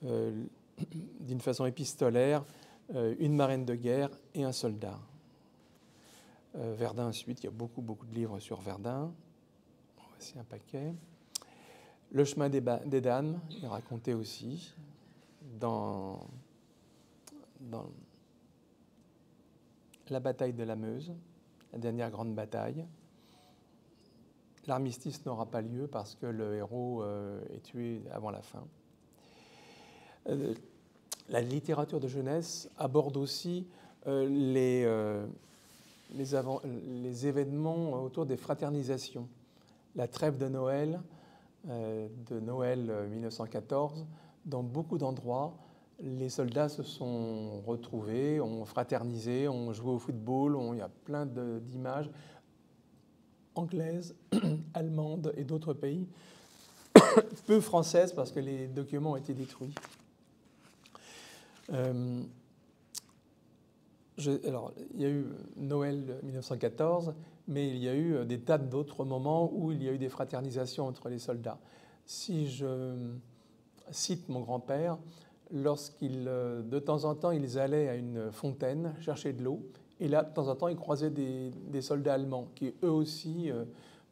d'une façon épistolaire une marraine de guerre et un soldat. Verdun ensuite, il y a beaucoup de livres sur Verdun. Voici un paquet. Le chemin des dames est raconté aussi dans la bataille de la Meuse, la dernière grande bataille. L'armistice n'aura pas lieu parce que le héros est tué avant la fin. La littérature de jeunesse aborde aussi les événements autour des fraternisations. La trêve de Noël 1914, dans beaucoup d'endroits, les soldats se sont retrouvés, ont fraternisé, ont joué au football, il y a plein d'images anglaises, allemandes et d'autres pays, peu françaises parce que les documents ont été détruits. Alors, il y a eu Noël 1914, mais il y a eu des tas d'autres moments où il y a eu des fraternisations entre les soldats. Si je cite mon grand-père, de temps en temps, ils allaient à une fontaine chercher de l'eau, et là, de temps en temps, ils croisaient des soldats allemands qui, eux aussi,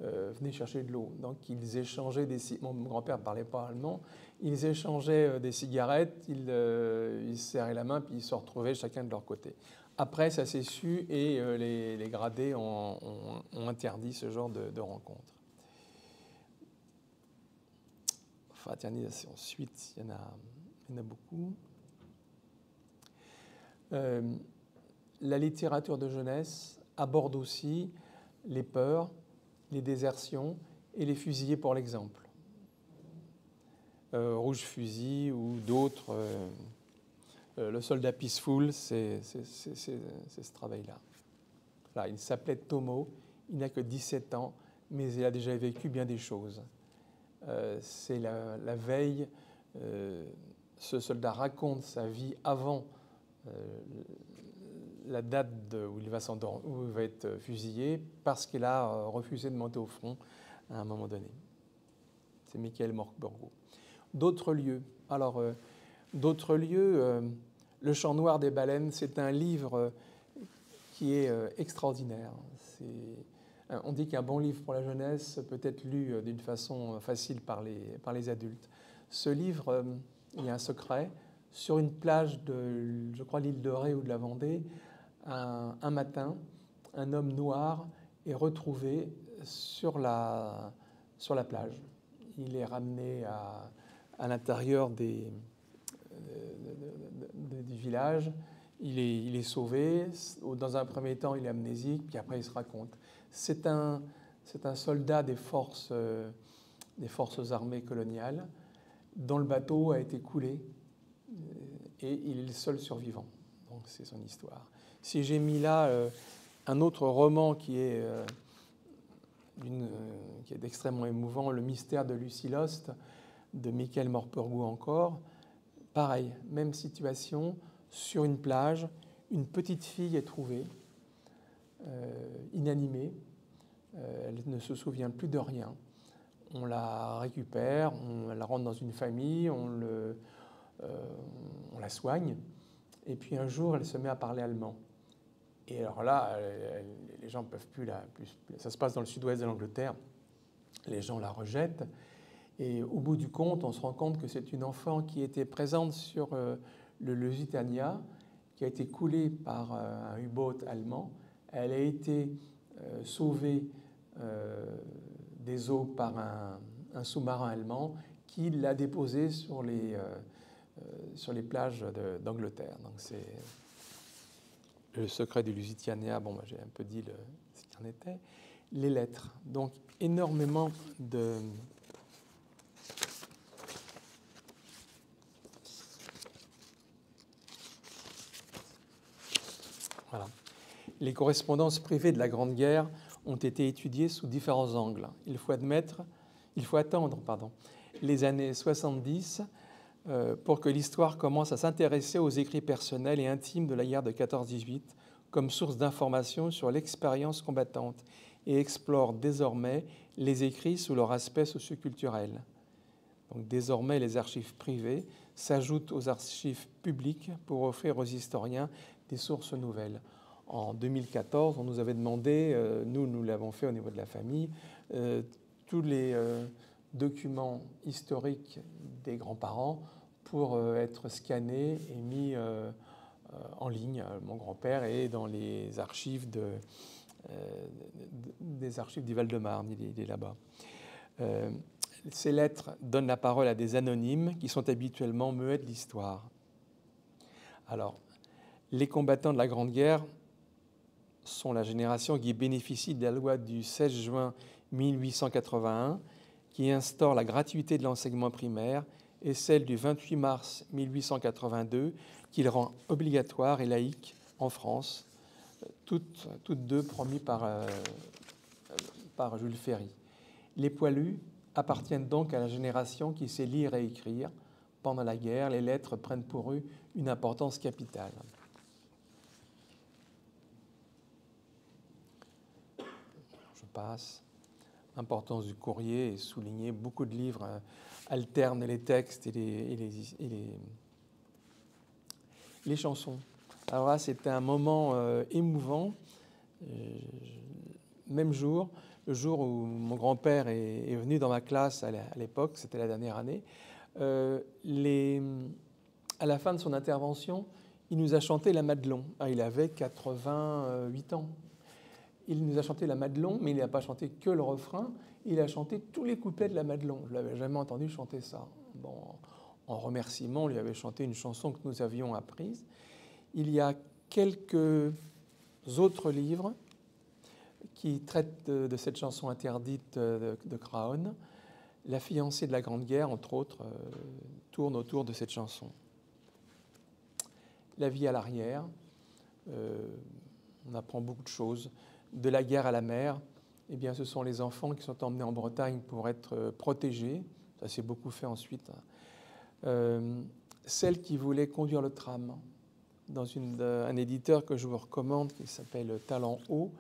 venaient chercher de l'eau. Donc, ils échangeaient mon grand-père ne parlait pas allemand, ils échangeaient des cigarettes, ils se serraient la main, puis ils se retrouvaient chacun de leur côté. Après, ça s'est su et les gradés ont interdit ce genre de rencontres. Fraternisation. Ensuite, il y en a beaucoup. La littérature de jeunesse aborde aussi les peurs, les désertions et les fusillés pour l'exemple. Rouge Fusil ou d'autres. Le soldat Peaceful, c'est ce travail-là. Voilà, il s'appelait Tomo, il n'a que 17 ans, mais il a déjà vécu bien des choses. C'est la veille, ce soldat raconte sa vie avant la date où il va être fusillé, parce qu'il a refusé de monter au front à un moment donné. C'est Mikhail Morpurgo. D'autres lieux. Alors, d'autres lieux, Le Chant noir des baleines, c'est un livre qui est extraordinaire. On dit qu'un bon livre pour la jeunesse peut être lu d'une façon facile par les adultes. Ce livre, il y a un secret. Sur une plage de, je crois, l'île de Ré ou de la Vendée, un matin, un homme noir est retrouvé sur la plage. Il est ramené à l'intérieur du village. Il est sauvé. Dans un premier temps, il est amnésique, puis après, il se raconte. C'est un soldat des forces armées coloniales dont le bateau a été coulé et il est le seul survivant. Donc, c'est son histoire. Si j'ai mis là un autre roman qui est extrêmement émouvant, Le mystère de Lucy Lost, de Mikhail Morpurgo encore, pareil, même situation, sur une plage, une petite fille est trouvée, inanimée, elle ne se souvient plus de rien. On la récupère, on la rentre dans une famille, on la soigne, et puis un jour, elle se met à parler allemand. Et alors là, les gens ne peuvent plus ça se passe dans le sud-ouest de l'Angleterre, les gens la rejettent, et au bout du compte, on se rend compte que c'est une enfant qui était présente sur le Lusitania, qui a été coulée par un U-boat allemand. Elle a été sauvée des eaux par un sous-marin allemand qui l'a déposée sur les plages d'Angleterre. Donc c'est le secret du Lusitania. Bon, j'ai un peu dit ce qu'il en était. Les lettres. Donc énormément de... Voilà. Les correspondances privées de la Grande Guerre ont été étudiées sous différents angles. Il faut attendre les années 70 pour que l'histoire commence à s'intéresser aux écrits personnels et intimes de la guerre de 14-18 comme source d'information sur l'expérience combattante et explore désormais les écrits sous leur aspect socioculturel. Donc, désormais, les archives privées s'ajoutent aux archives publiques pour offrir aux historiens des sources nouvelles. En 2014, on nous avait demandé, nous l'avons fait au niveau de la famille, tous les documents historiques des grands-parents pour être scannés et mis en ligne. Mon grand-père est dans les archives des archives du Val-de-Marne, il est là-bas. Ces lettres donnent la parole à des anonymes qui sont habituellement muets de l'histoire. Alors, les combattants de la Grande Guerre sont la génération qui bénéficie de la loi du 16 juin 1881 qui instaure la gratuité de l'enseignement primaire et celle du 28 mars 1882 qui le rend obligatoire et laïque en France, toutes deux promues par Jules Ferry. Les poilus appartiennent donc à la génération qui sait lire et écrire. Pendant la guerre, les lettres prennent pour eux une importance capitale. Je passe. L'importance du courrier est soulignée. Beaucoup de livres alternent les textes et les chansons. Alors là, c'était un moment émouvant. Même jour, le jour où mon grand-père est venu dans ma classe à l'époque, c'était la dernière année, à la fin de son intervention, il nous a chanté la Madelon. Il avait 88 ans. Il nous a chanté la Madelon, mais il n'a pas chanté que le refrain, il a chanté tous les couplets de la Madelon. Je ne l'avais jamais entendu chanter ça. Bon, en remerciement, on lui avait chanté une chanson que nous avions apprise. Il y a quelques autres livres qui traite de cette chanson interdite de Craon. La fiancée de la Grande Guerre, entre autres, tourne autour de cette chanson. La vie à l'arrière, on apprend beaucoup de choses. De la guerre à la mer, eh bien, ce sont les enfants qui sont emmenés en Bretagne pour être protégés. Ça s'est beaucoup fait ensuite. Celle qui voulait conduire le tram, dans un éditeur que je vous recommande, qui s'appelle Talent Haut.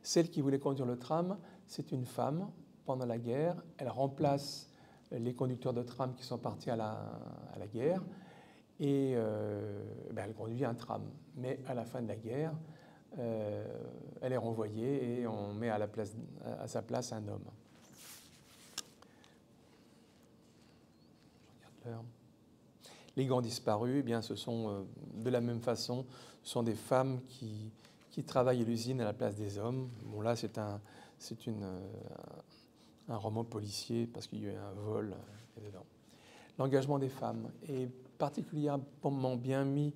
Celle qui voulait conduire le tram, c'est une femme pendant la guerre. Elle remplace les conducteurs de tram qui sont partis à la guerre et elle conduit un tram. Mais à la fin de la guerre, elle est renvoyée et on met à sa place un homme. Je regarde l'heure. Les gants disparus, eh bien, ce sont de la même façon, ce sont des femmes qui travaillent à l'usine à la place des hommes. Bon, là, c'est un roman policier parce qu'il y a eu un vol dedans. L'engagement des femmes est particulièrement bien mis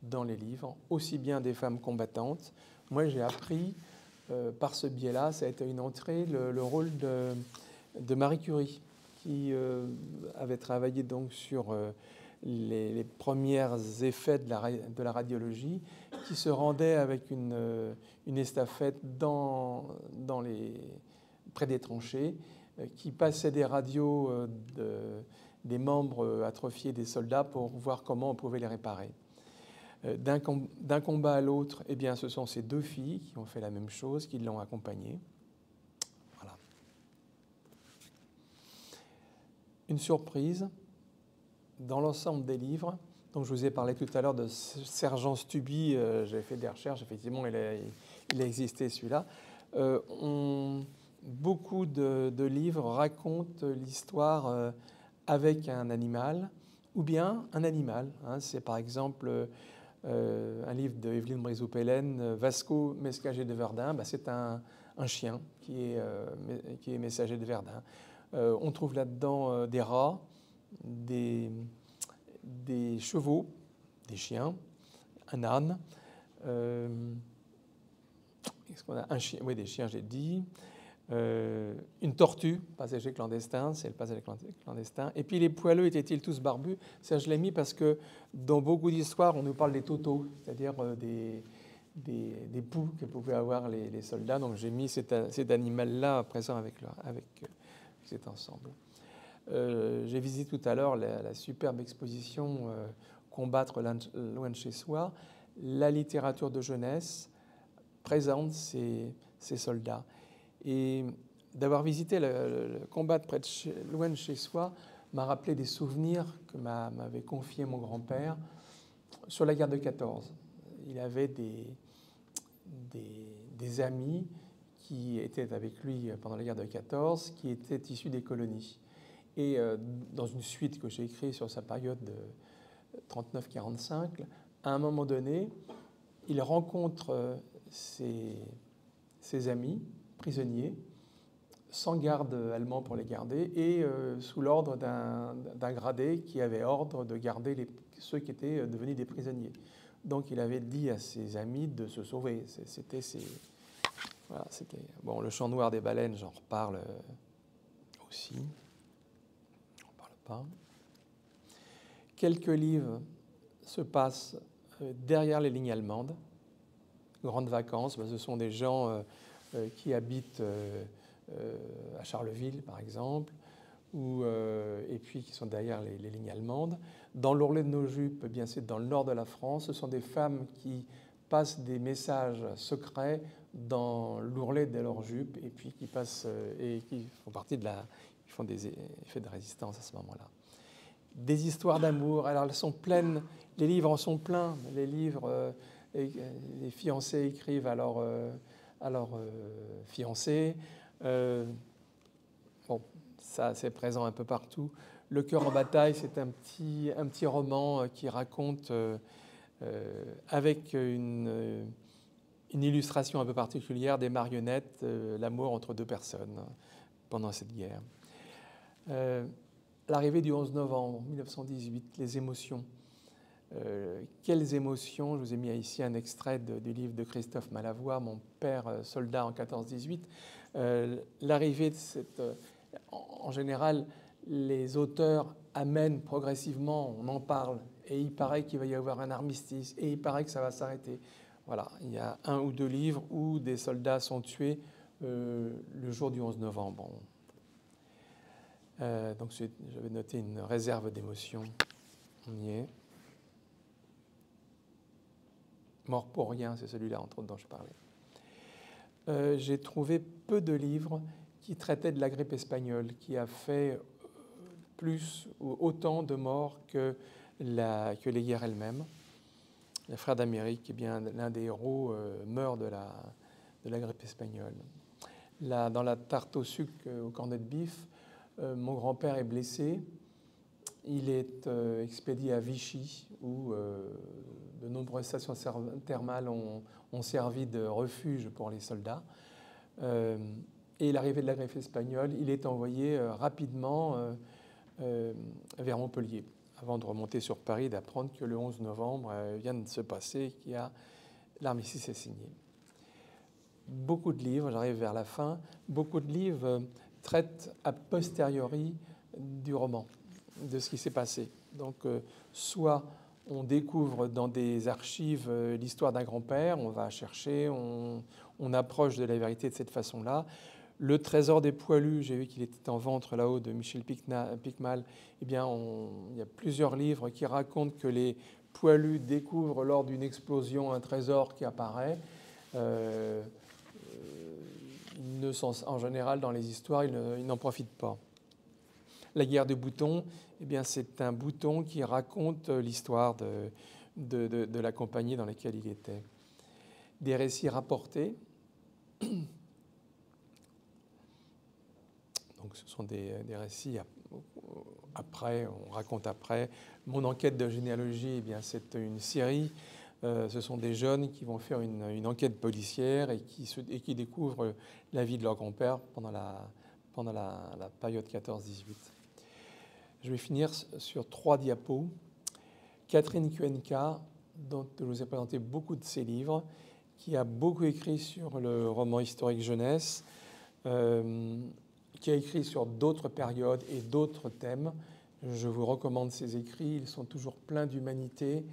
dans les livres, aussi bien des femmes combattantes. Moi, j'ai appris par ce biais-là, ça a été une entrée, le rôle de Marie Curie, qui avait travaillé donc sur les premiers effets de la radiologie, qui se rendait avec une estafette près des tranchées, qui passait des radios des membres atrophiés des soldats pour voir comment on pouvait les réparer. D'un combat à l'autre, eh bien, ce sont ces deux filles qui ont fait la même chose, qui l'ont accompagnée. Voilà. Une surprise, dans l'ensemble des livres, donc je vous ai parlé tout à l'heure de Sergent Stubby, j'ai fait des recherches, effectivement, il a existé celui-là. Beaucoup de livres racontent l'histoire avec un animal, ou bien un animal. C'est par exemple un livre de Evelyne Brézou-Pellen, Vasco, messager de Verdun. C'est un chien qui est messager de Verdun. On trouve là-dedans des rats, des chevaux, des chiens, un âne, qu'est-ce qu'on a ? Un chien, oui, des chiens, j'ai dit. Une tortue, passager clandestin, c'est le passager clandestin. Et puis les poileux étaient-ils tous barbus ? Ça, je l'ai mis parce que dans beaucoup d'histoires, on nous parle des totos, c'est-à-dire des poux que pouvaient avoir les soldats. Donc j'ai mis cet animal-là présent avec cet ensemble. J'ai visité tout à l'heure la superbe exposition Combattre loin de chez soi. La littérature de jeunesse présente ces soldats. Et d'avoir visité le Combattre loin de chez soi m'a rappelé des souvenirs que m'avait confié mon grand-père sur la guerre de 14. Il avait des amis qui étaient avec lui pendant la guerre de 14, qui étaient issus des colonies. Et dans une suite que j'ai écrite sur sa période de 39-45, à un moment donné, il rencontre ses amis prisonniers, sans garde allemand pour les garder, et sous l'ordre d'un gradé qui avait ordre de garder ceux qui étaient devenus des prisonniers. Donc il avait dit à ses amis de se sauver. Voilà, bon, le chant noir des baleines, j'en reparle aussi. On ne parle pas. Quelques livres se passent derrière les lignes allemandes. Grandes vacances, ce sont des gens qui habitent à Charleville, par exemple, et puis qui sont derrière les lignes allemandes. Dans l'ourlet de nos jupes, eh bien, c'est dans le nord de la France. Ce sont des femmes qui passent des messages secrets dans l'ourlet de leurs jupes et puis qui passent et qui font partie qui font des effets de résistance à ce moment-là. Des histoires d'amour. Alors elles sont pleines. Les livres en sont pleins. Les livres, les fiancés écrivent à leurs fiancés. Bon, ça c'est présent un peu partout. Le cœur en bataille, c'est un petit roman qui raconte avec une illustration un peu particulière des marionnettes, l'amour entre deux personnes pendant cette guerre. L'arrivée du 11 novembre 1918, les émotions. Quelles émotions. Je vous ai mis ici un extrait du livre de Christophe Malavoie, Mon père soldat en 14-18. L'arrivée de cette... en général, les auteurs amènent progressivement, on en parle, et il paraît qu'il va y avoir un armistice, et il paraît que ça va s'arrêter. Voilà, il y a 1 ou 2 livres où des soldats sont tués le jour du 11 novembre. Donc j'avais noté une réserve d'émotions. On y est. Mort pour rien, c'est celui-là, entre autres, dont je parlais. J'ai trouvé peu de livres qui traitaient de la grippe espagnole, qui a fait plus ou autant de morts que les guerres elles-mêmes. Les Frères d'Amérique, eh bien, l'un des héros meurt de la grippe espagnole. Là, dans la tarte au sucre au cornet de bif, mon grand-père est blessé. Il est expédié à Vichy, où de nombreuses stations thermales ont servi de refuge pour les soldats. Et l'arrivée de la grippe espagnole, il est envoyé rapidement vers Montpellier, avant de remonter sur Paris, d'apprendre que le 11 novembre vient de se passer, qu'il y a l'armistice est signé. Beaucoup de livres, j'arrive vers la fin, beaucoup de livres traitent a posteriori du roman, de ce qui s'est passé. Donc, soit on découvre dans des archives l'histoire d'un grand-père, on va chercher, on approche de la vérité de cette façon-là. Le Trésor des poilus, j'ai vu qu'il était en vente là-haut, de Michel Picmal. Eh bien, il y a plusieurs livres qui racontent que les poilus découvrent lors d'une explosion un trésor qui apparaît. En général, dans les histoires, ils n'en profitent pas. La guerre des boutons, eh bien, c'est un bouton qui raconte l'histoire de la compagnie dans laquelle il était. Des récits rapportés. Donc, ce sont des récits après, on raconte après. Mon enquête de généalogie, eh bien, c'est une série. Ce sont des jeunes qui vont faire une enquête policière et qui découvrent la vie de leur grand-père pendant la période 14-18. Je vais finir sur 3 diapos. Catherine Cuenca, dont je vous ai présenté beaucoup de ses livres, qui a beaucoup écrit sur le roman historique jeunesse, qui a écrit sur d'autres périodes et d'autres thèmes. Je vous recommande ses écrits. Ils sont toujours pleins d'humanité,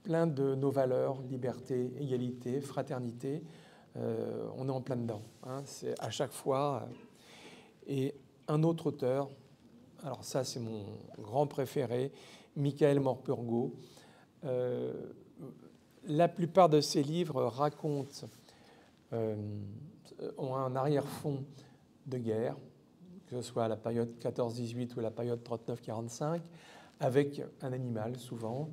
pleins de nos valeurs, liberté, égalité, fraternité. On est en plein dedans. Hein. C'est à chaque fois. Et un autre auteur, alors ça c'est mon grand préféré, Michael Morpurgo. La plupart de ses livres racontent, ont un arrière-fond de guerre, que ce soit la période 14-18 ou la période 39-45, avec un animal souvent,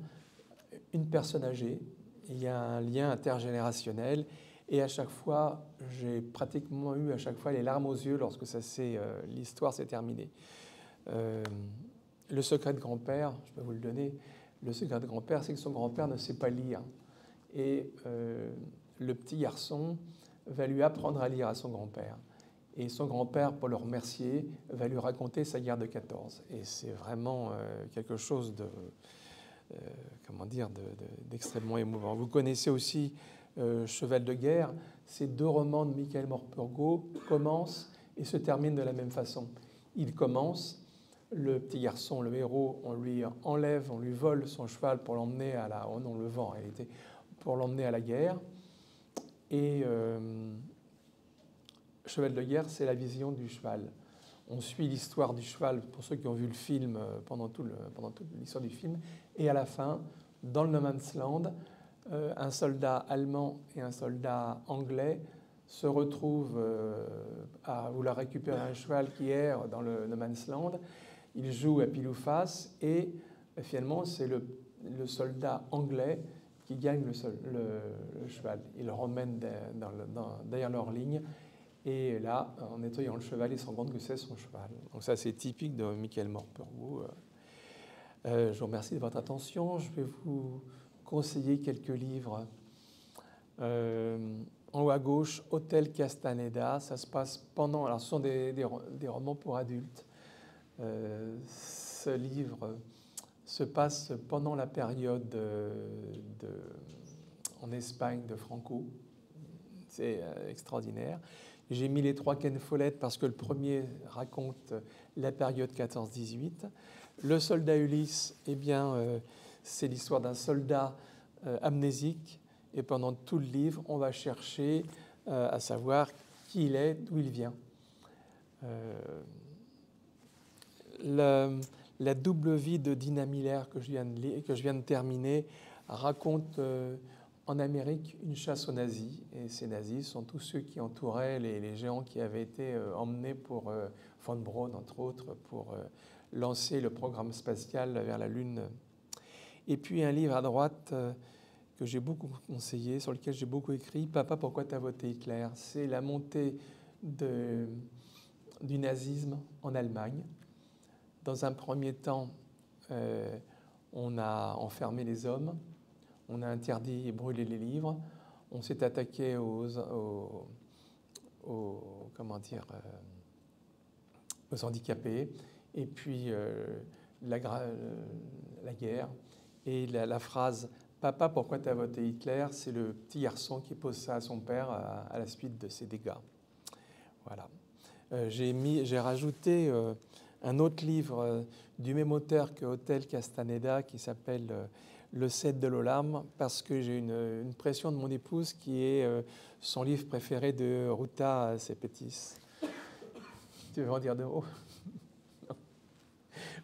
une personne âgée. Il y a un lien intergénérationnel et à chaque fois, j'ai pratiquement eu les larmes aux yeux lorsque l'histoire s'est terminée. Le secret de grand-père, je peux vous le donner, le secret de grand-père, c'est que son grand-père ne sait pas lire. Et le petit garçon va lui apprendre à lire à son grand-père. Et son grand-père, pour le remercier, va lui raconter sa guerre de 14. Et c'est vraiment quelque chose d'extrêmement émouvant. Vous connaissez aussi Cheval de guerre. Ces 2 romans de Michael Morpurgo commencent et se terminent de la même façon. Il commence, le petit garçon, le héros, on lui enlève, on lui vole son cheval pour l'emmener on le vend en réalité, pour l'emmener à la guerre. Et Cheval de guerre, c'est la vision du cheval. On suit l'histoire du cheval, pour ceux qui ont vu le film, pendant toute l'histoire du film. Et à la fin, dans le No Man's Land, un soldat allemand et un soldat anglais se retrouvent à vouloir récupérer un cheval qui erre dans le No Man's Land. Ils jouent à pile ou face et finalement, c'est le soldat anglais qui gagne le cheval. Ils le ramènent derrière leur ligne. Et là, en nettoyant le cheval, il se rend compte que c'est son cheval. Donc ça, c'est typique de Michael Morpurgo. Je vous remercie de votre attention. Je vais vous conseiller quelques livres. En haut à gauche, Hôtel Castaneda. Ça se passe pendant... Alors, ce sont des romans pour adultes. Ce livre se passe pendant la période en Espagne de Franco. C'est extraordinaire. J'ai mis les 3 Ken Follett parce que le premier raconte la période 14-18. Le soldat Ulysse, eh bien, c'est l'histoire d'un soldat amnésique. Et pendant tout le livre, on va chercher à savoir qui il est, d'où il vient. La double vie de Dina Miller que je viens de terminer raconte en Amérique une chasse aux nazis. Et ces nazis sont tous ceux qui entouraient les géants qui avaient été emmenés pour von Braun, entre autres, pour lancer le programme spatial vers la Lune. Et puis un livre à droite que j'ai beaucoup conseillé, sur lequel j'ai beaucoup écrit, « Papa, pourquoi t'as voté Hitler ?» C'est la montée du nazisme en Allemagne. Dans un premier temps, on a enfermé les hommes, on a interdit et brûlé les livres, on s'est attaqué aux handicapés, et puis la guerre. Et la phrase « Papa, pourquoi tu as voté Hitler ?» c'est le petit garçon qui pose ça à son père à la suite de ses dégâts. Voilà. J'ai rajouté un autre livre du même auteur que Hotel Castaneda qui s'appelle Le Cèdre de l'Olam, parce que j'ai une pression de mon épouse qui est son livre préféré de Ruta Sepetys. Tu veux en dire deux mots?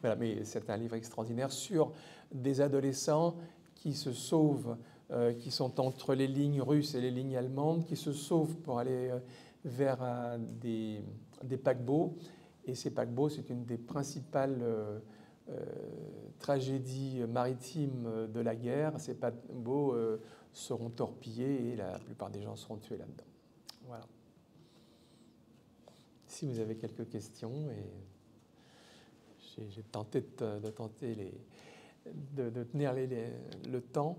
Voilà, mais c'est un livre extraordinaire sur des adolescents qui se sauvent, qui sont entre les lignes russes et les lignes allemandes, qui se sauvent pour aller vers des paquebots. Et ces paquebots, c'est une des principales tragédies maritimes de la guerre. Ces paquebots seront torpillés et la plupart des gens seront tués là-dedans. Voilà. Si vous avez quelques questions, et j'ai tenté de tenir le temps.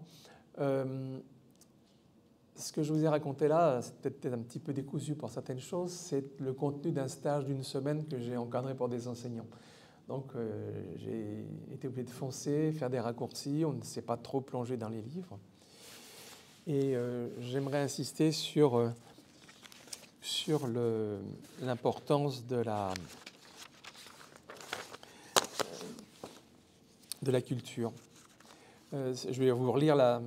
Ce que je vous ai raconté là, c'est peut-être un petit peu décousu pour certaines choses, c'est le contenu d'un stage d'une semaine que j'ai encadré pour des enseignants. Donc j'ai été obligé de foncer, faire des raccourcis, on ne s'est pas trop plongé dans les livres. Et j'aimerais insister sur l'importance de la culture. Je vais vous relire la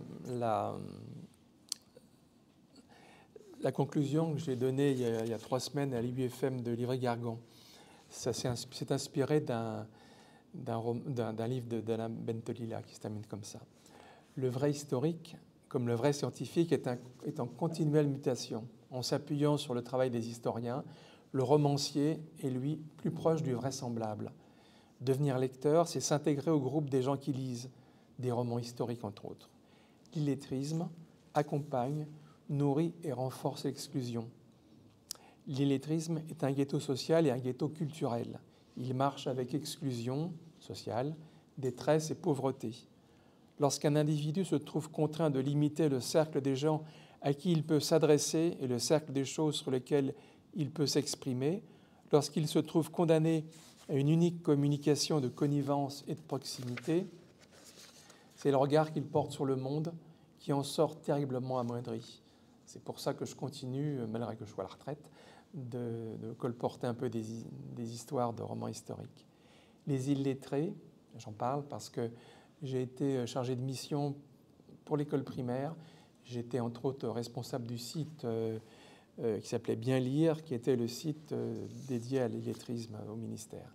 conclusion que j'ai donnée il y a 3 semaines à l'IUFM de Livry-Gargan. Ça s'est inspiré d'un livre d'Alain Bentolila qui se termine comme ça. Le vrai historique, comme le vrai scientifique, est en continuelle mutation. En s'appuyant sur le travail des historiens, le romancier est, lui, plus proche du vraisemblable. Devenir lecteur, c'est s'intégrer au groupe des gens qui lisent, des romans historiques entre autres. L'illettrisme accompagne, nourrit et renforce l'exclusion. L'illettrisme est un ghetto social et un ghetto culturel. Il marche avec exclusion sociale, détresse et pauvreté. Lorsqu'un individu se trouve contraint de limiter le cercle des gens à qui il peut s'adresser et le cercle des choses sur lesquelles il peut s'exprimer, lorsqu'il se trouve condamné à une unique communication de connivence et de proximité, c'est le regard qu'il porte sur le monde qui en sort terriblement amoindri. C'est pour ça que je continue, malgré que je sois à la retraite, de colporter un peu des histoires de romans historiques. Les illettrés, j'en parle parce que j'ai été chargé de mission pour l'école primaire. J'étais entre autres responsable du site qui s'appelait Bien Lire, qui était le site dédié à l'illettrisme au ministère.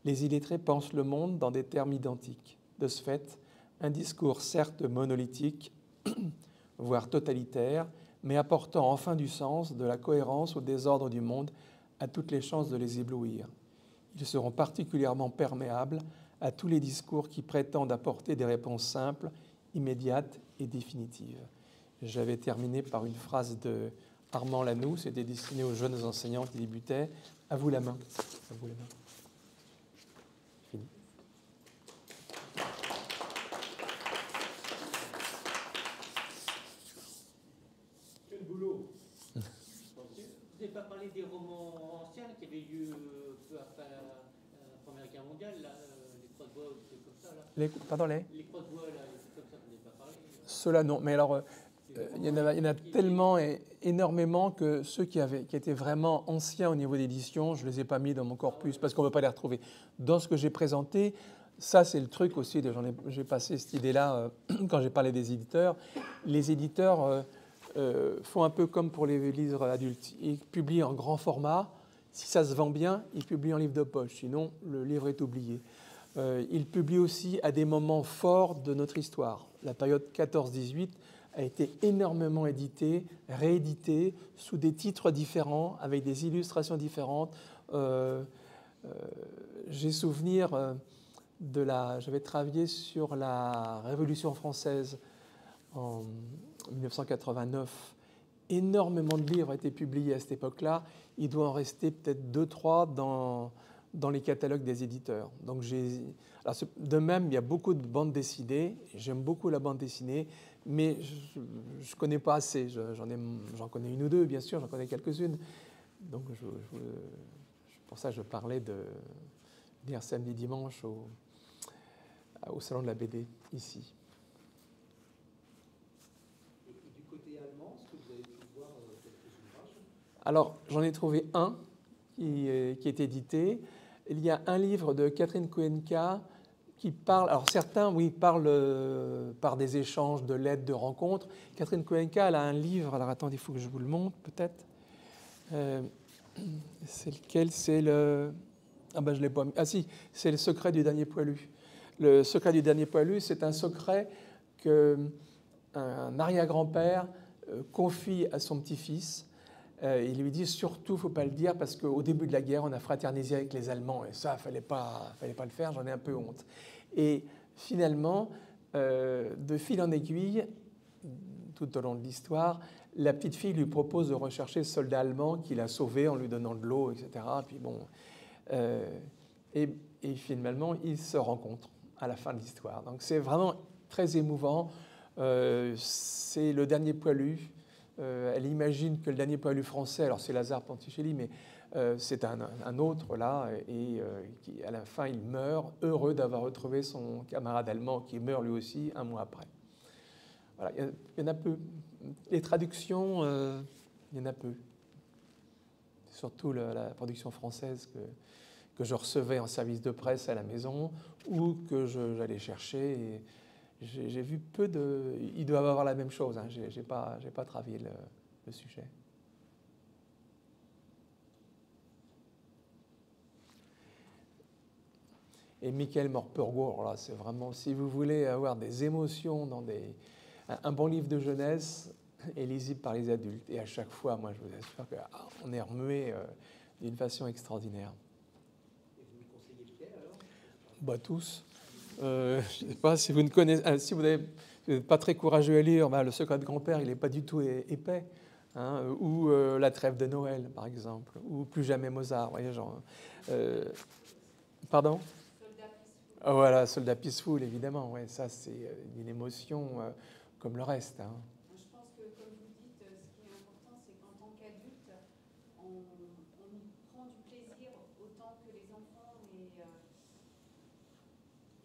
Les illettrés pensent le monde dans des termes identiques. De ce fait, un discours certes monolithique, voire totalitaire, mais apportant enfin du sens, de la cohérence au désordre du monde, a toutes les chances de les éblouir. Ils seront particulièrement perméables à tous les discours qui prétendent apporter des réponses simples, immédiates et définitives. J'avais terminé par une phrase de Armand Lanoux, c'était destiné aux jeunes enseignants qui débutaient. À vous la main. À vous la main. Fini. Quel boulot. Vous n'avez pas parlé des romans anciens qui avaient lieu peu après la Première Guerre mondiale, là, les croix de bois ou des trucs comme ça, là. Pardon, Les croix de bois, là, des trucs comme ça, vous n'avez pas parlé. ceux-là, non. Mais alors, il y en a tellement et énormément que ceux qui étaient vraiment anciens au niveau d'édition, je ne les ai pas mis dans mon corpus parce qu'on ne peut pas les retrouver. Dans ce que j'ai présenté, ça c'est le truc aussi, j'ai passé cette idée-là quand j'ai parlé des éditeurs. Les éditeurs font un peu comme pour les livres adultes. Ils publient en grand format. Si ça se vend bien, ils publient en livre de poche. Sinon, le livre est oublié. Ils publient aussi à des moments forts de notre histoire. La période 14-18 a été énormément édité, réédité, sous des titres différents, avec des illustrations différentes. J'ai souvenir j'avais travaillé sur la Révolution française en 1989. Énormément de livres ont été publiés à cette époque-là. Il doit en rester peut-être 2-3 dans les catalogues des éditeurs. Donc de même, il y a beaucoup de bandes dessinées. J'aime beaucoup la bande dessinée, mais je ne connais pas assez. J'en connais une ou deux, bien sûr, j'en connais quelques-unes. Donc pour ça, je parlais de lire samedi, dimanche au Salon de la BD, ici. Et du côté allemand, est-ce que vous avez pu voir quelques ouvrages? Alors, j'en ai trouvé un qui est édité. Il y a un livre de Catherine Koenka qui parle, alors certains, oui, parlent par des échanges de lettres, de rencontres. Catherine Koenka, elle a un livre, alors attendez, il faut que je vous le montre, peut-être. C'est lequel? C'est le... Ah ben, je ne l'ai pas mis. Ah si, c'est Le secret du dernier poilu. Le secret du dernier poilu, c'est un secret qu'un arrière-grand-père confie à son petit-fils. Il lui dit surtout, il ne faut pas le dire, parce qu'au début de la guerre, on a fraternisé avec les Allemands, et ça, il ne fallait pas le faire, j'en ai un peu honte. Et finalement, de fil en aiguille, tout au long de l'histoire, la petite fille lui propose de rechercher ce soldat allemand qu'il a sauvé en lui donnant de l'eau, etc. Puis bon, et finalement, ils se rencontrent à la fin de l'histoire. Donc c'est vraiment très émouvant. C'est le dernier poilu. Elle imagine que le dernier poilu français, alors c'est Lazare Ponticelli, mais c'est un autre là, et qui, à la fin, il meurt, heureux d'avoir retrouvé son camarade allemand qui meurt lui aussi un mois après. Voilà, il y en a peu. Les traductions, il y en a peu. C'est surtout la production française que je recevais en service de presse à la maison ou que j'allais chercher. Et j'ai vu peu de... Ils doivent avoir la même chose. Hein. J'ai pas travaillé le sujet. Et Michael Morpurgo, là, c'est vraiment... Si vous voulez avoir des émotions dans un bon livre de jeunesse est lisible par les adultes. Et à chaque fois, moi, je vous assure qu'on est remué d'une façon extraordinaire. Et vous me conseillez lequel alors? Bah, tous. Je ne sais pas si vous ne connaissez... si vous n'êtes pas très courageux à lire, Le secret de grand-père, il n'est pas du tout épais. Hein, ou La trêve de Noël, par exemple. Ou Plus jamais Mozart. Vous voyez, genre... Pardon? Voilà, Soldat Peaceful, évidemment. Ouais, ça, c'est une émotion comme le reste. Hein. Je pense que, comme vous dites, ce qui est important, c'est qu'en tant qu'adulte, on prend du plaisir autant que les enfants.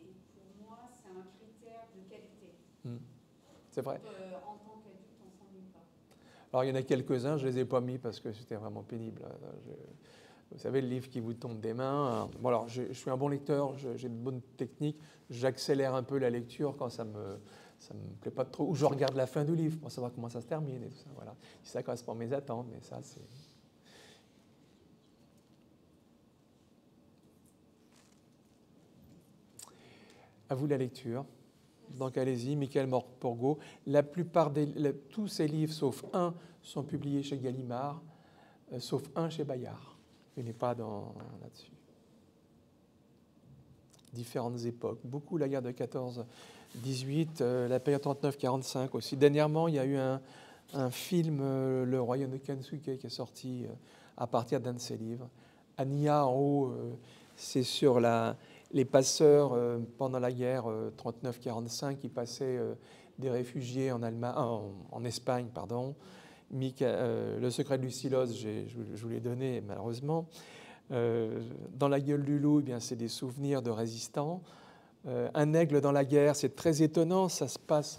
Et pour moi, c'est un critère de qualité. C'est vrai. Donc, en tant qu'adulte, on ne s'ennuie pas. Alors, il y en a quelques-uns, je ne les ai pas mis parce que c'était vraiment pénible. Vous savez, le livre qui vous tombe des mains. Bon, alors, je suis un bon lecteur, j'ai de bonnes techniques. J'accélère un peu la lecture quand ça me plaît pas trop. Ou je regarde la fin du livre pour savoir comment ça se termine et tout ça. Voilà. Si ça correspond à mes attentes, mais ça, c'est... À vous la lecture. Donc, allez-y, Michael Morpurgo. La plupart tous ces livres, sauf un, sont publiés chez Gallimard, sauf un chez Bayard. Il n'est pas là-dessus. Différentes époques. Beaucoup la guerre de 14-18, la période 39-45 aussi. Dernièrement, il y a eu un film, Le Royaume de Kensuke, qui est sorti à partir d'un de ses livres. Anya, en haut, c'est sur les passeurs pendant la guerre 39-45 qui passaient des réfugiés en Espagne, pardon. Le secret de Lucilose, je vous l'ai donné malheureusement. Dans La gueule du loup, eh bien, c'est des souvenirs de résistants. Un aigle dans la guerre, c'est très étonnant, ça se passe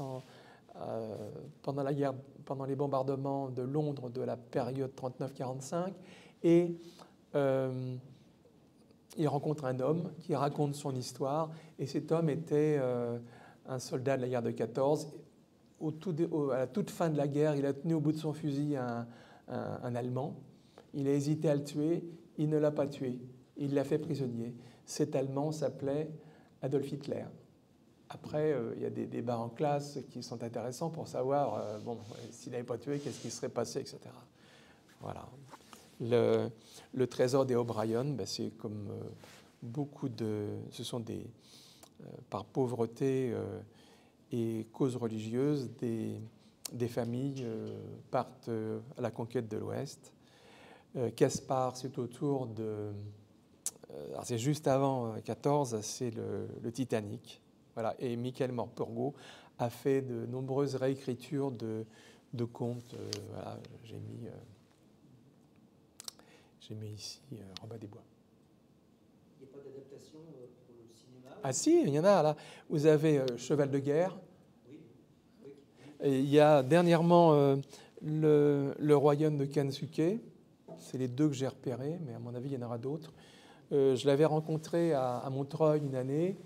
pendant la guerre, pendant les bombardements de Londres de la période 39-45, et il rencontre un homme qui raconte son histoire, et cet homme était un soldat de la guerre de 14. À la toute fin de la guerre, il a tenu au bout de son fusil un Allemand. Il a hésité à le tuer, il ne l'a pas tué, il l'a fait prisonnier. Cet Allemand s'appelait Adolf Hitler. Après, il y a des débats en classe qui sont intéressants pour savoir, s'il n'avait pas tué, qu'est-ce qui serait passé, etc. Voilà. Le trésor des O'Brien, c'est comme beaucoup de... Ce sont par pauvreté et cause religieuse, des familles partent à la conquête de l'Ouest. Caspar, c'est autour de... alors c'est juste avant 14, c'est le Titanic. Voilà. Et Michael Morpurgo a fait de nombreuses réécritures de contes. Voilà, j'ai mis ici Robin des Bois. Il n'y a pas d'adaptation pour le cinéma? Ah si, il y en a là. Vous avez Cheval de guerre. Oui. Et il y a dernièrement le Royaume de Kensuke. C'est les deux que j'ai repérés, mais à mon avis, il y en aura d'autres. Je l'avais rencontré à Montreuil une année.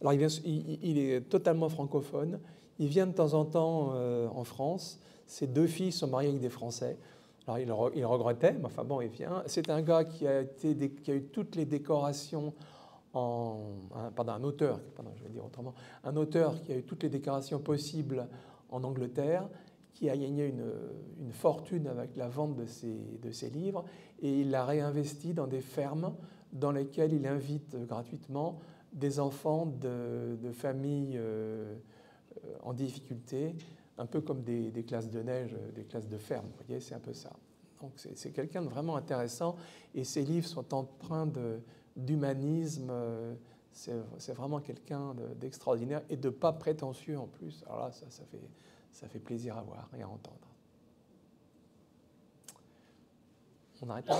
Alors, il est totalement francophone. Il vient de temps en temps en France. Ses deux filles sont mariées avec des Français. Alors, il regrettait, mais enfin bon, il vient. C'est un gars qui a eu toutes les décorations un auteur qui a eu toutes les décorations possibles en Angleterre, qui a gagné une fortune avec la vente de ses livres, et il l'a réinvesti dans des fermes dans lesquelles il invite gratuitement des enfants de familles en difficulté, un peu comme des classes de neige, des classes de ferme. Vous voyez, c'est un peu ça. Donc c'est quelqu'un de vraiment intéressant, et ses livres sont empreints d'humanisme. C'est vraiment quelqu'un d'extraordinaire et de pas prétentieux en plus. Alors là, ça fait plaisir à voir et à entendre. On arrête là ?